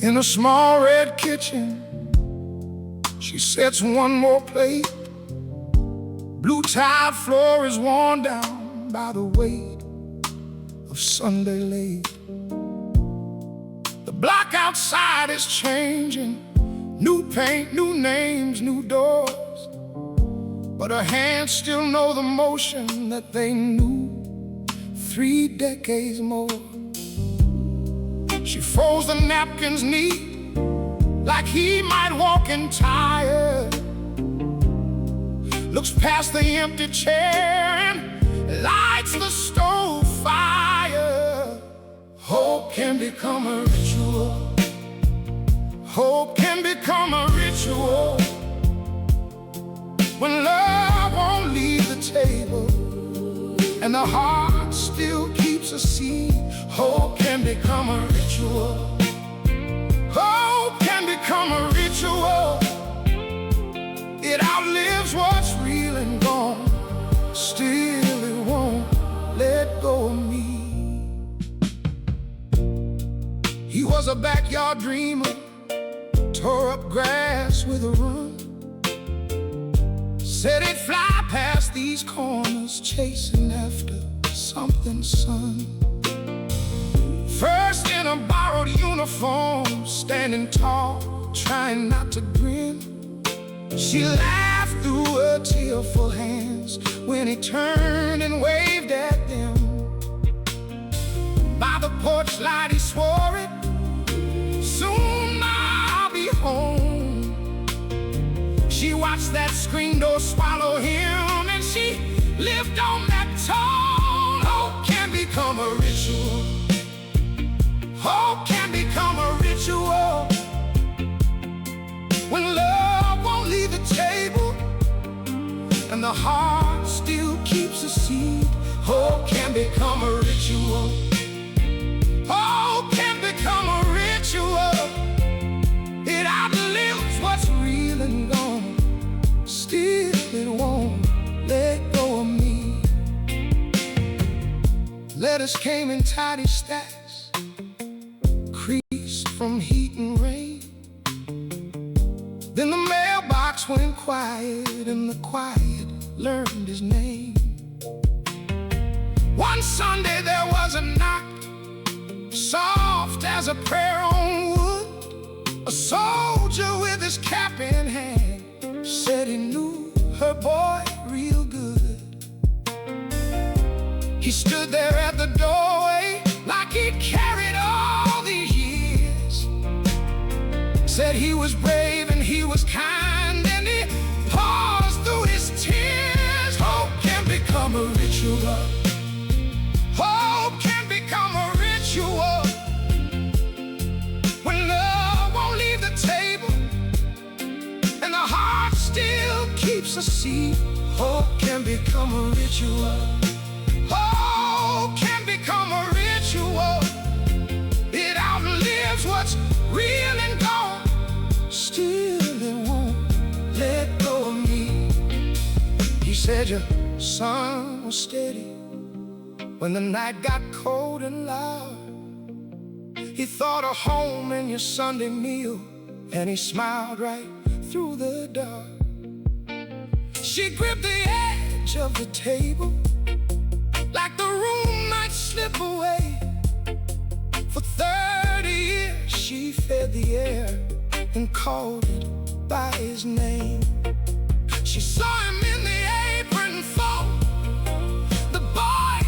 In a small red kitchen, she sets one more plate. Blue tile floor is worn down by the weight of Sunday late. The block outside is changing, new paint, new names, new doors, but her hands still know the motion that they knew 3 decades more. She folds the napkins neat, like he might walk in tired. Looks past the empty chair and lights the stove fire. Hope can become a ritual. Hope can become a ritual when love won't leave the table and the heart still keeps a seed. Hope can become a ritual. Hope can become a ritual. It outlives what's real and gone. Still it won't let go of me. He was a backyard dreamer, tore up grass with a run. Said he'd fly past these corners, chasing after something, son. First in a borrowed uniform, standing tall, trying not to grin. She laughed through her tearful hands when he turned and waved at them. By the porch light he swore it, soon I'll be home. She watched that screen door swallow him, and she lived on that tone. Hope can become a ritual. Hope can become a ritual when love won't leave the table and the heart still keeps a seed. Hope can become a ritual. Hope can become a ritual. It outlives what's real and gone. Still it won't let go of me. Letters came in tidy stacks, creased from heat and rain. Then the mailbox went quiet, and the quiet learned his name. One Sunday there was a knock, soft as a prayer on wood. A soldier with his cap in hand said he knew her boy real good. He stood there at the doorway like he'd carried all these years. Said he was brave and he was kind, and he paused through his tears. Hope can become a ritual. Hope can become a ritual when love won't leave the table and the heart still keeps a seed. Hope can become a ritual. Hope can become a ritual. It outlives what's real and gone. Still it won't let go of me. He said your son was steady, When the night got cold and loud, he thought of home and your Sunday meal, and he smiled right through the dark. She gripped the edge of the table like the room might slip away. For 30 years she fed the air and called it by his name. She saw him in the apron fold, the boy,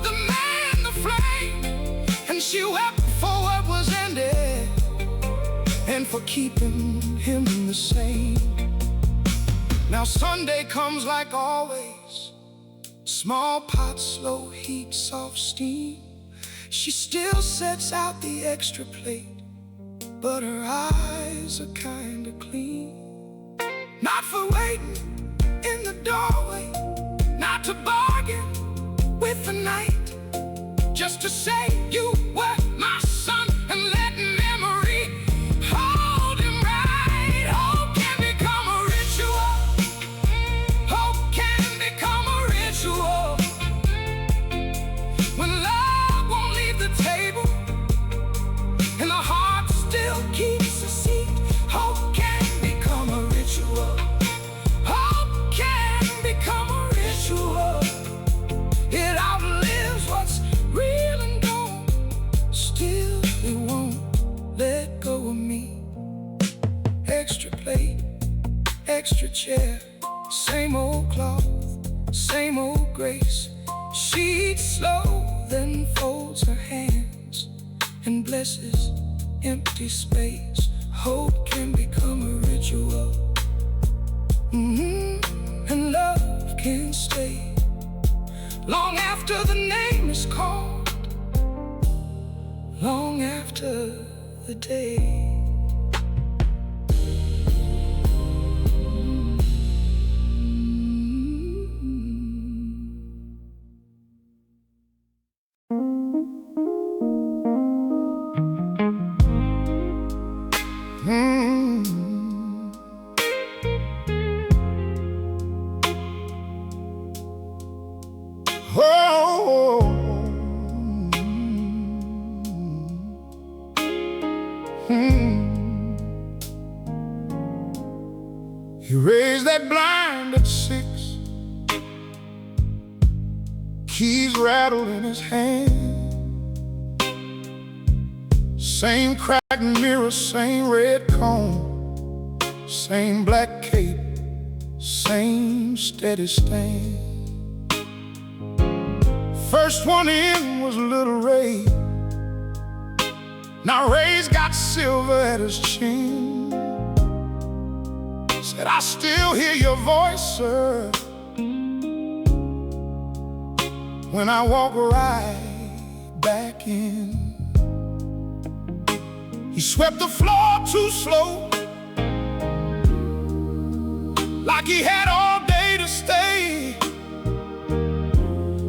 the man, the flame, and she wept for what was ended and for keeping him the same. Now Sunday comes like always, small pot, slow heat, soft steam. She still sets out the extra plate, but her eyes are kinda clean. Not for waiting in the doorway, not to bargain with the night, just to say you were my son and let memory hold him right. Hope can become a ritual. Hope can become a ritual. When love won't leave the table and the heart still keeps a seat, hope can become a ritual. Hope can become a ritual. It outlives what's real and gone. Still it won't let go of me. Extra plate, extra chair, same old cloth, same old grace. She eats slow, then folds her hands and blesses empty space. Hope can become a ritual. And love can stay long after the name is called, long after the day. He raised that blind at 6, keys rattled in his hand. Same cracked mirror, same red cone, same black cape, same steady stand. First one in was little Ray. Now Ray's got silver at his chin. Said, I still hear your voice, sir, when I walk right back in. He swept the floor too slow, like he had all day to stay.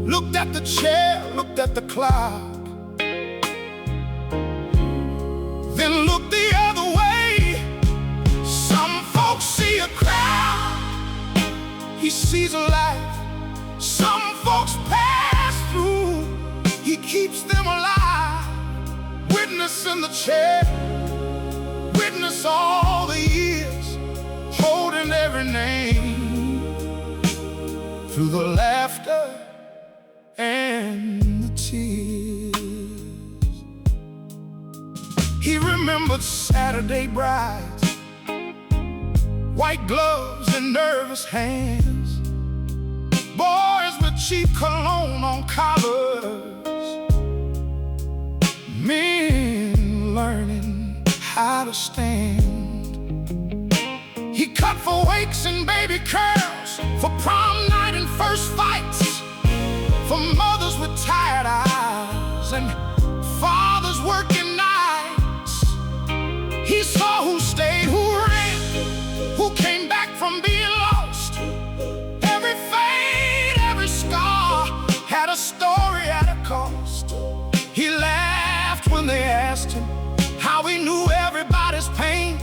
Looked at the chair, looked at the clock, then looked the other way. Some folks see a crowd, he sees a life. Some folks pass through, he keeps them alive. Witness in the chair, witness all the years, holding every name, through the laughter and the tears. He remembered Saturday brides, white gloves and nervous hands, boys with cheap cologne on collars, men learning how to stand. He cut for wakes and baby curls, for prom night and first fights, for mothers with tired eyes and fathers working nights. He saw who stayed, who ran, who came back from being lost. Every fade, every scar had a story at a cost. He laughed when they asked him how he knew everybody's pain.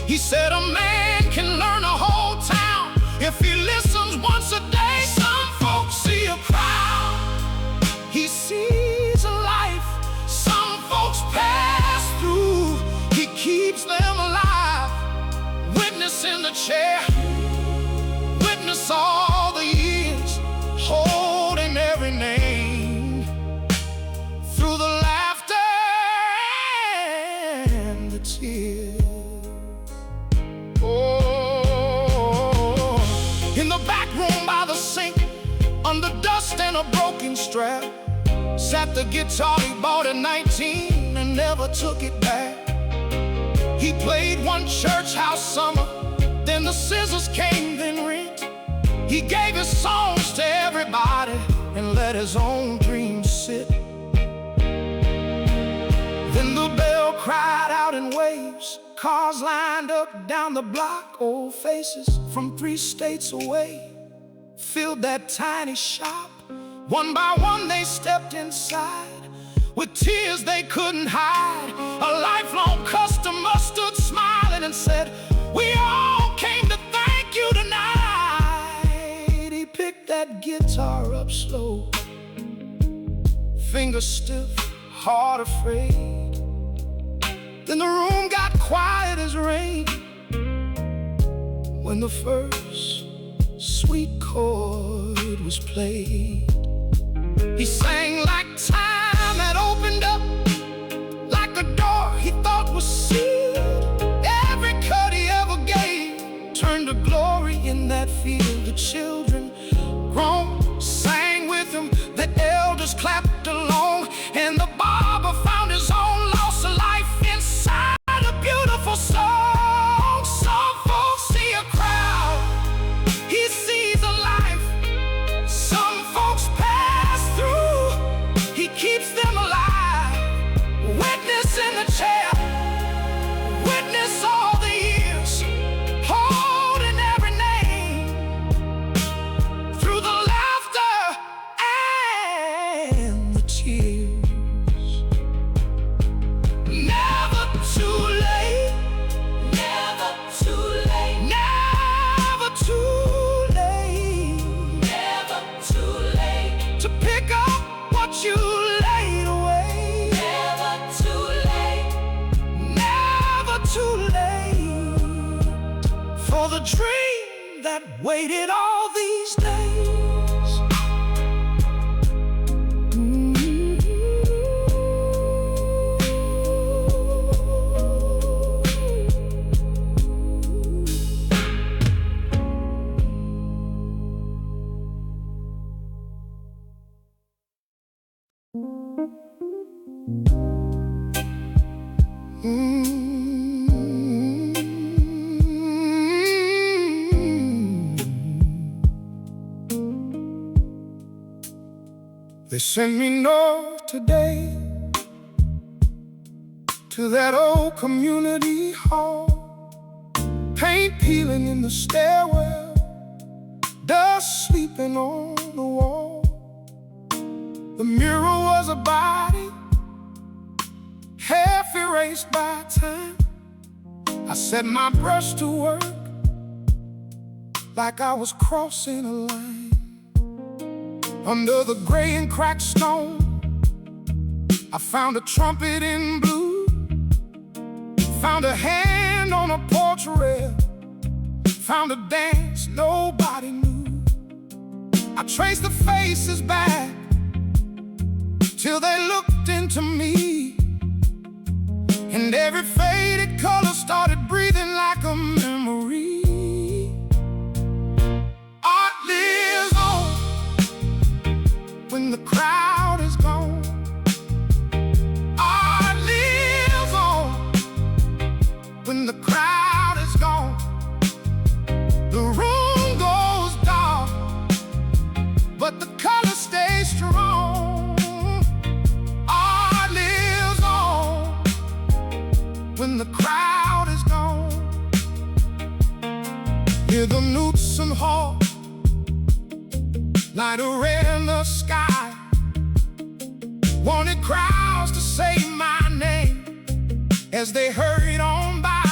He said a man can learn a whole town if he listens once a day. Some folks see a crowd, he strap. Sat the guitar he bought at 19 and never took it back. He played one church house summer, then the scissors came, then rent. He gave his songs to everybody and let his own dreams sit. Then the bell cried out in waves. Cars lined up down the block. Old faces from 3 states away filled that tiny shop. One by one they stepped inside with tears they couldn't hide. A lifelong customer stood smiling and said, "We all came to thank you tonight." He picked that guitar up slow, fingers stiff, heart afraid. Then the room got quiet as rain when the first sweet chord was played. He sang like time had opened up, like a door he thought was sealed. Every cut he ever gave turned to glory in that field. The children groaned, sang with him, the elders clapped along, and the barber found his own loss of life inside a beautiful song. Some folks see a crowd, he sees a life. Some folks pass through, he keeps them alive. Witness in the chair, witness all the years, holding every name through the laughter and the tears. Never too late, never too late, never too late, never too late to pick up what you laid away. Never too late, never too late for the dream that waited all these days. They sent me north today to that old community hall. Paint peeling in the stairwell, dust sleeping on the wall. The mirror was a body, half erased by time. I set my brush to work like I was crossing a line. Under the gray and cracked stone, I found a trumpet in blue, found a hand on a porch rail, found a dance nobody knew. I traced the faces back till they looked into me, and every faded color started breathing like a memory. Art lives on when the crowd is gone. Art lives on when the crowd is gone. The room goes dark, but the color stays strong. Art lives on when the crowd is gone. Hear the newts and hawks, light a red in the sky. Wanted crowds to say my name as they hurried on by,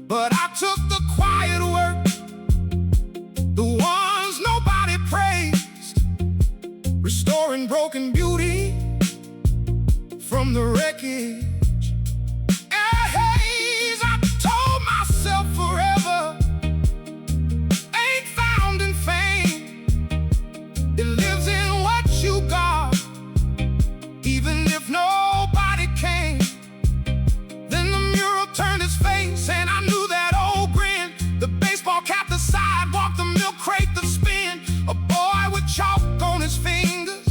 but I took the quiet work, the ones nobody praised, restoring broken beauty from the wreckage. I told myself forever ain't found in fame. It lives in what you got, even if nobody came. Then the mural turned its face, and I knew that old grin. The baseball cap, the sidewalk, the milk crate, the spin. A boy with chalk on his fingers,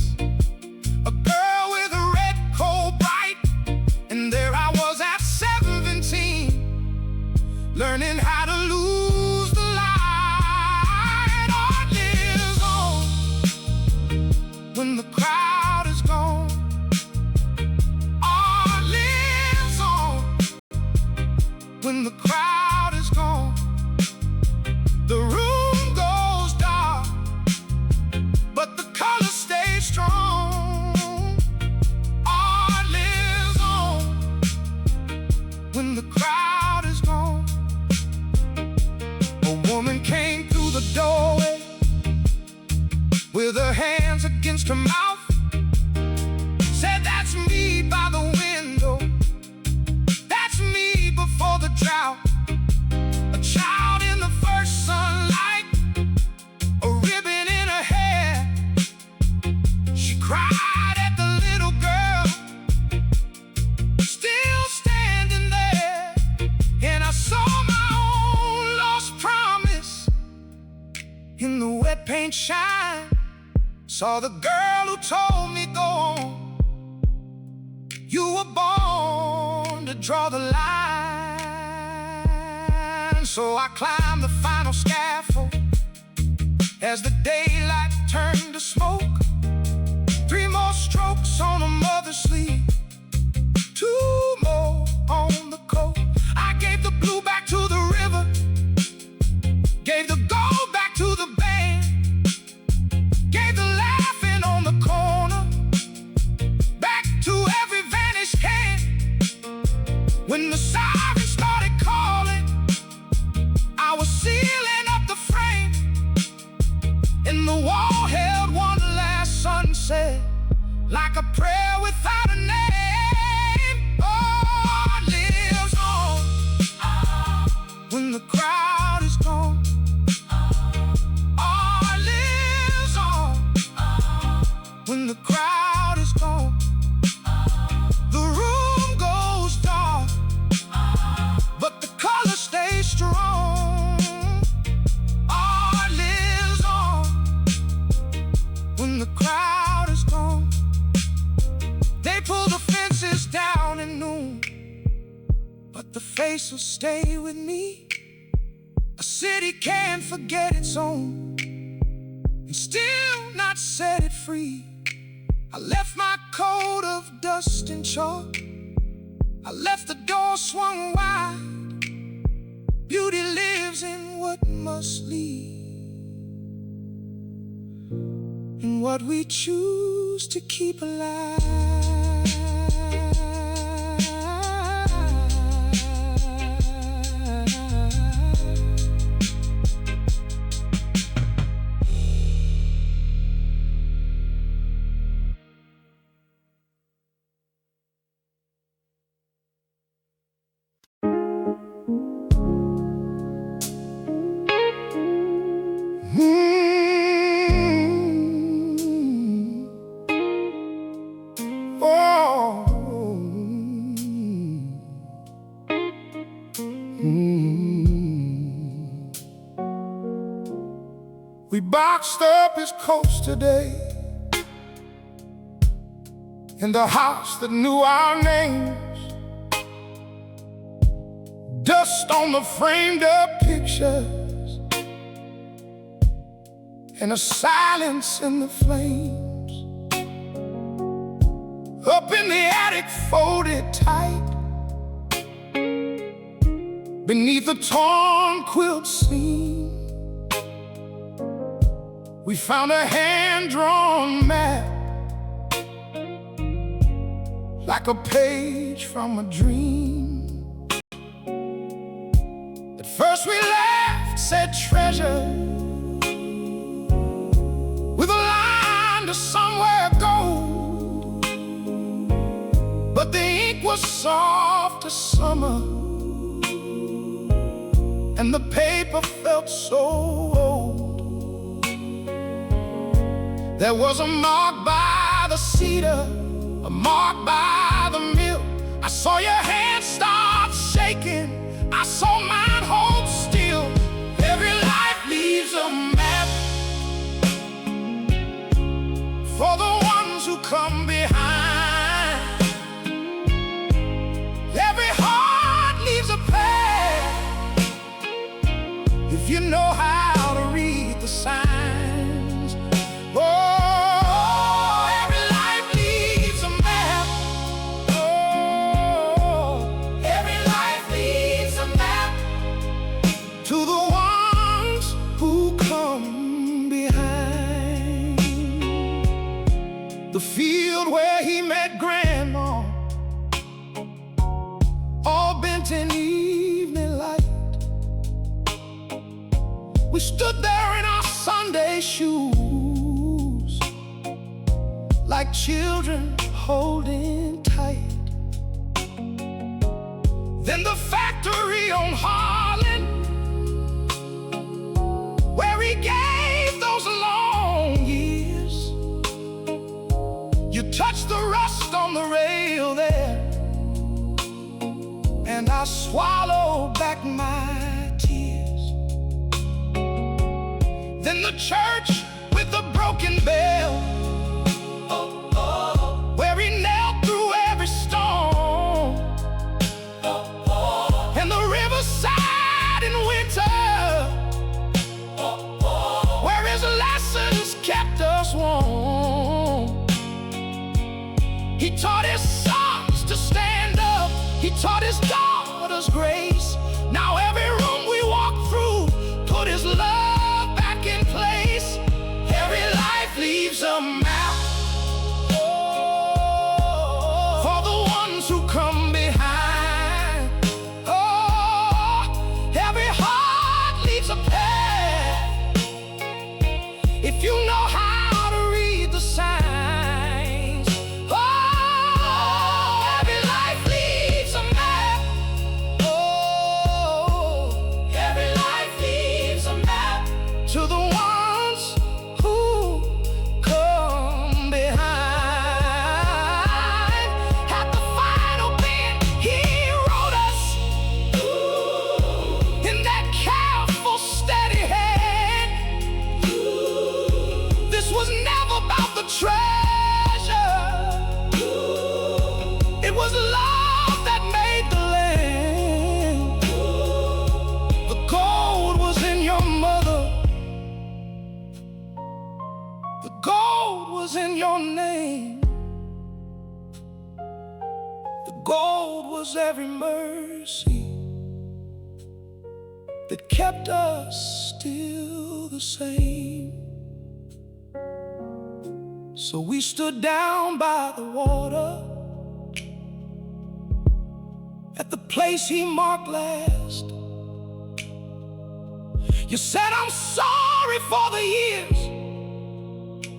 paint shine. Saw the girl who told me go on. You were born to draw the line. So I climbed the final scaffold as the daylight turned to smoke. 3 more strokes on a mother's sleeve, 2 more on the coat. I gave the blue back to the river, gave the gold back to the band, gave the laughing on the corner back to every vanished hand. When the siren started calling, I was sealing up the frame, and the wall held one last sunset, like a prayer without a name. Oh, it lives on when the crowd is gone. Oh, it lives on when the crowd is gone. The room goes dark, but the color stays strong. Oh, it lives on when the crowd is gone. They pull the fences down at noon, but the face will stay with me. A city can't forget its own and still not set it free. I left my coat of dust and chalk, I left the door swung wide. Beauty lives in what must leave, in what we choose to keep alive. We boxed up his coats today in the house that knew our names. Dust on the framed up pictures and a silence in the flames. Up in the attic folded tight beneath a torn quilt seam, we found a hand-drawn map, like a page from a dream. At first we laughed, said treasure, with a line to somewhere gold. But the ink was soft as summer, and the paper felt so old. There was a mark by the cedar, a mark by the mill. I saw your hand start shaking, I saw mine hold still. Every life leaves a map for the ones who come behind. Every heart leaves a path if you know how to read the signs. Oh, every life leaves a map. Oh, every life leaves a map to the ones who come behind. The field where he met Grandma, all bent in evening light. We stood there in our Sunday shoes, like children holding tight. Then the factory on Harlan, where he gave those long years. You touched the rust on the rail there, and I swallowed back my tears. Then the church broken bell, where he knelt through every storm, and the riverside in winter, where his lessons kept us warm. He taught his sons to stand up, he taught his daughters grace. Now every room we walk through, put his love back in place. Every life leaves a map for the ones who come behind. Oh, every heart leaves a path if you know how to read the signs. Oh, every life leaves a map. Oh, every life leaves a map to the ones who come behind. At the final bend, he wrote us in that careful, steady hand. This was never about the treasure, it was love that made the land. The gold was in your mother, the gold was in your name. The gold was every mercy that kept us still the same. So we stood down by the water at the place he marked last. You said, I'm sorry for the years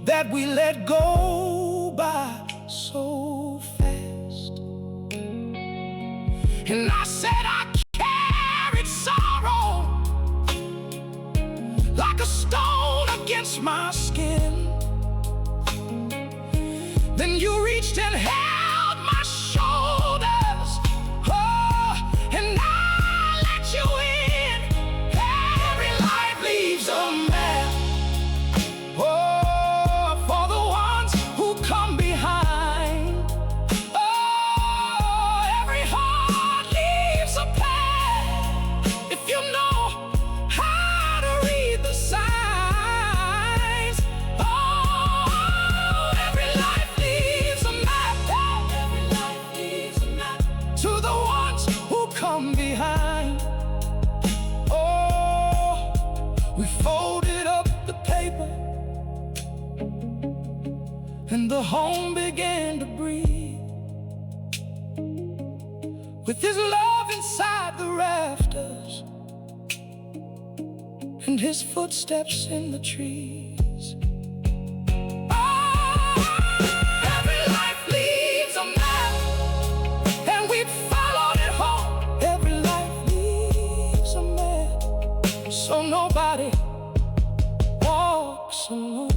that we let go by so fast. And I said, I carried sorrow like a stone against my skin. Then you reached and held my shoulders, oh, and I let you in. Every life leaves a map, oh, for the ones who come behind. Oh, every heart leaves a path if you know how to read the signs. Oh, every life leaves a map, every life leaves a map to the ones who come behind. Oh, we folded up the paper and the home began to breathe with his love inside the rafters and his footsteps in the trees. Oh, every life leaves a map, and we followed it home. Every life leaves a map, so nobody walks alone.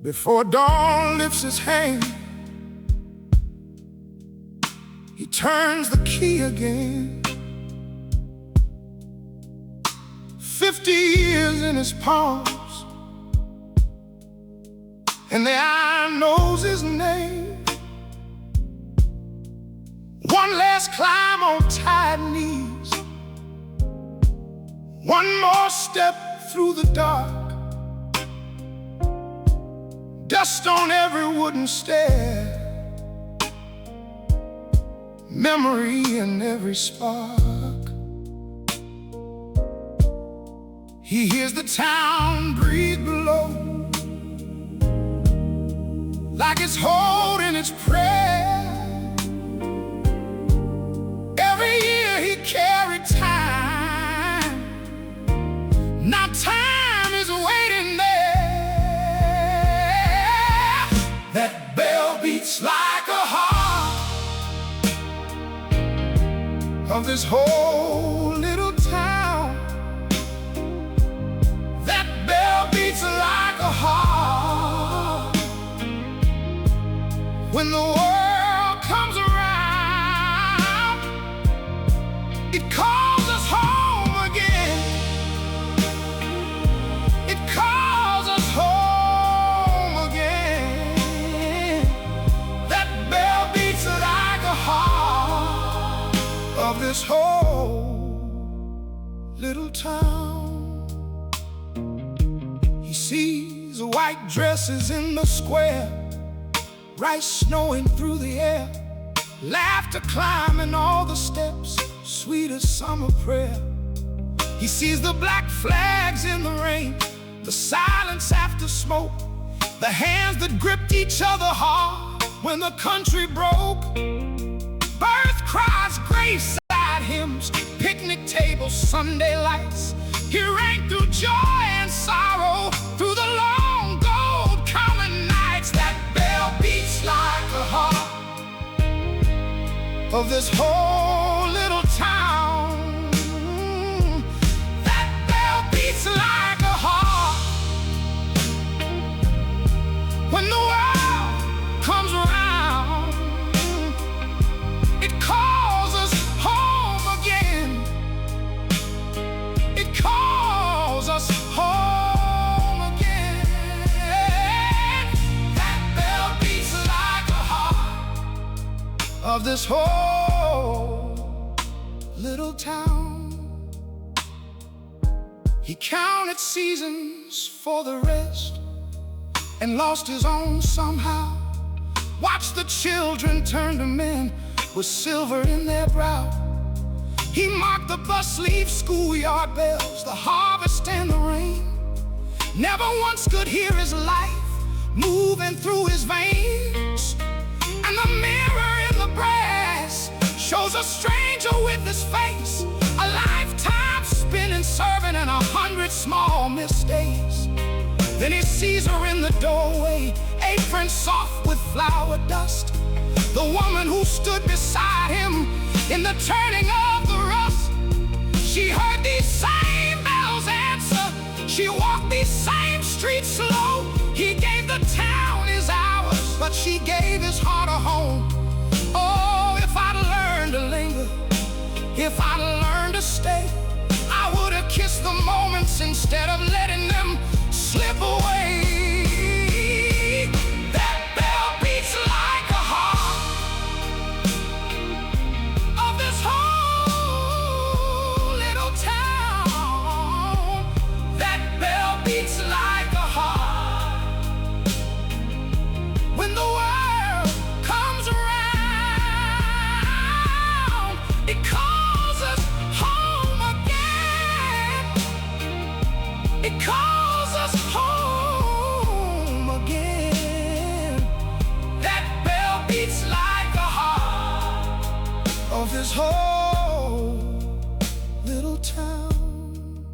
Before dawn lifts his hand, he turns the key again. 50 years in his palms, and the eye knows his name. One last climb on tired knees, one more step through the dark. Dust on every wooden stair, memory in every spark. He hears the town breathe below, like it's holding its prayer. Every year he carried time, now time is waiting there. of this whole little town. That bell beats like a heart. When the world comes around, it calls us home again. It calls us home again. That bell beats like a heart of this whole little town. He sees white dresses in the square, rice snowing through the air, laughter climbing all the steps, sweet as summer prayer. He sees the black flags in the rain, the silence after smoke, the hands that gripped each other hard when the country broke. Birth cries, graveside hymns, picnic tables, Sunday lights. He rang through joy and sorrow, through the long gold common nights. That bell beats like a heart of this whole little town. That bell beats like a heart when the world comes around. It calls us home again. It calls us home again. That bell beats like a heart of this whole little town. He counted seasons for the rest and lost his own somehow. Watched the children turn to men with silver in their brow. He marked the bus leave, schoolyard bells, the harvest and the rain. Never once could hear his life moving through his veins. And the mirror in the brass shows a stranger with his face, a lifetime spinning, serving, and 100 small mistakes. Then he sees her in the doorway, apron soft with flour dust, the woman who stood beside him in the turning of the rust. She heard these same bells answer, she walked these same streets slow. He gave the town his hours, but she gave his heart a home. Oh, if I'd learned to linger, if I'd learned to stay, I would have kissed the moments instead of letting them slip away. That bell beats like a heart of this whole little town. That bell beats like a heart when the world comes around. It calls us home again. It calls us home again. That bell beats like a heart of this whole little town.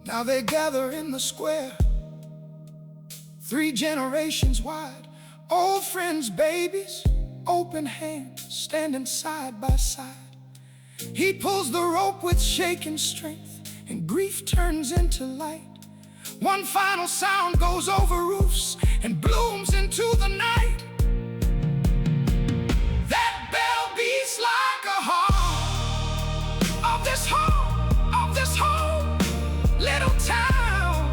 Now they gather in the square, 3 generations wide, old friends, babies, open hands, standing side by side. He pulls the rope with shaking strength, and grief turns into light. One final sound goes over roofs and blooms into the night. That bell beats like a heart of this whole little town.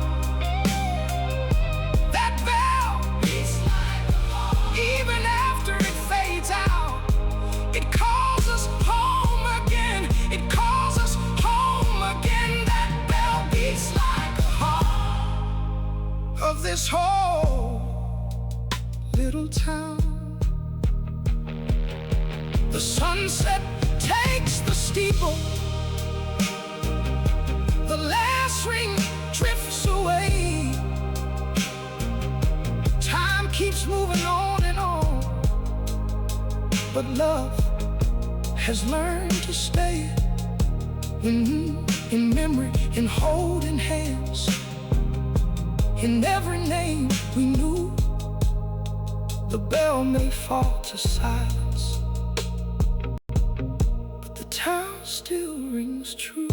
That bell beats like a heart even after it fades out. It calls us home again. It calls us home again. That bell beats like a heart of this whole little town. The sunset takes the steeple, the last ring drifts away. Time keeps moving on and on, but love has learned to stay. In memory, in holding hands, in every name we knew. The bell may fall to silence, still rings true.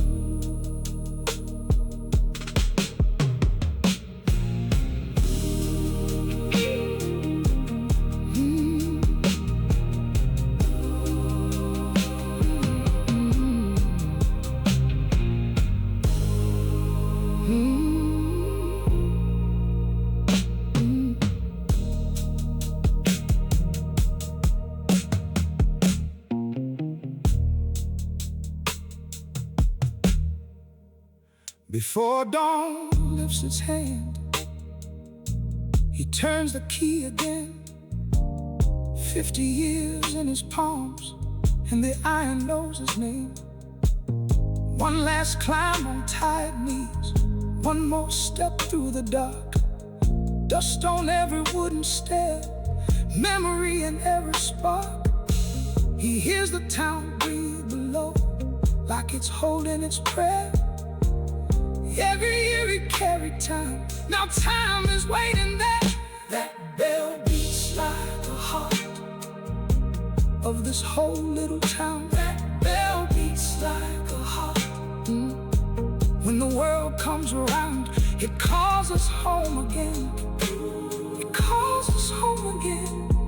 Before dawn lifts its hand, he turns the key again. 50 years in his palms, and the iron knows his name. One last climb on tired knees, one more step through the dark. Dust on every wooden stair, memory in every spark. He hears the town breathe below, like it's holding its prayer. Every year he carried time, now time is waiting there. That bell beats like the heart of this whole little town. That bell beats like a heart. When the world comes around, it calls us home again. It calls us home again.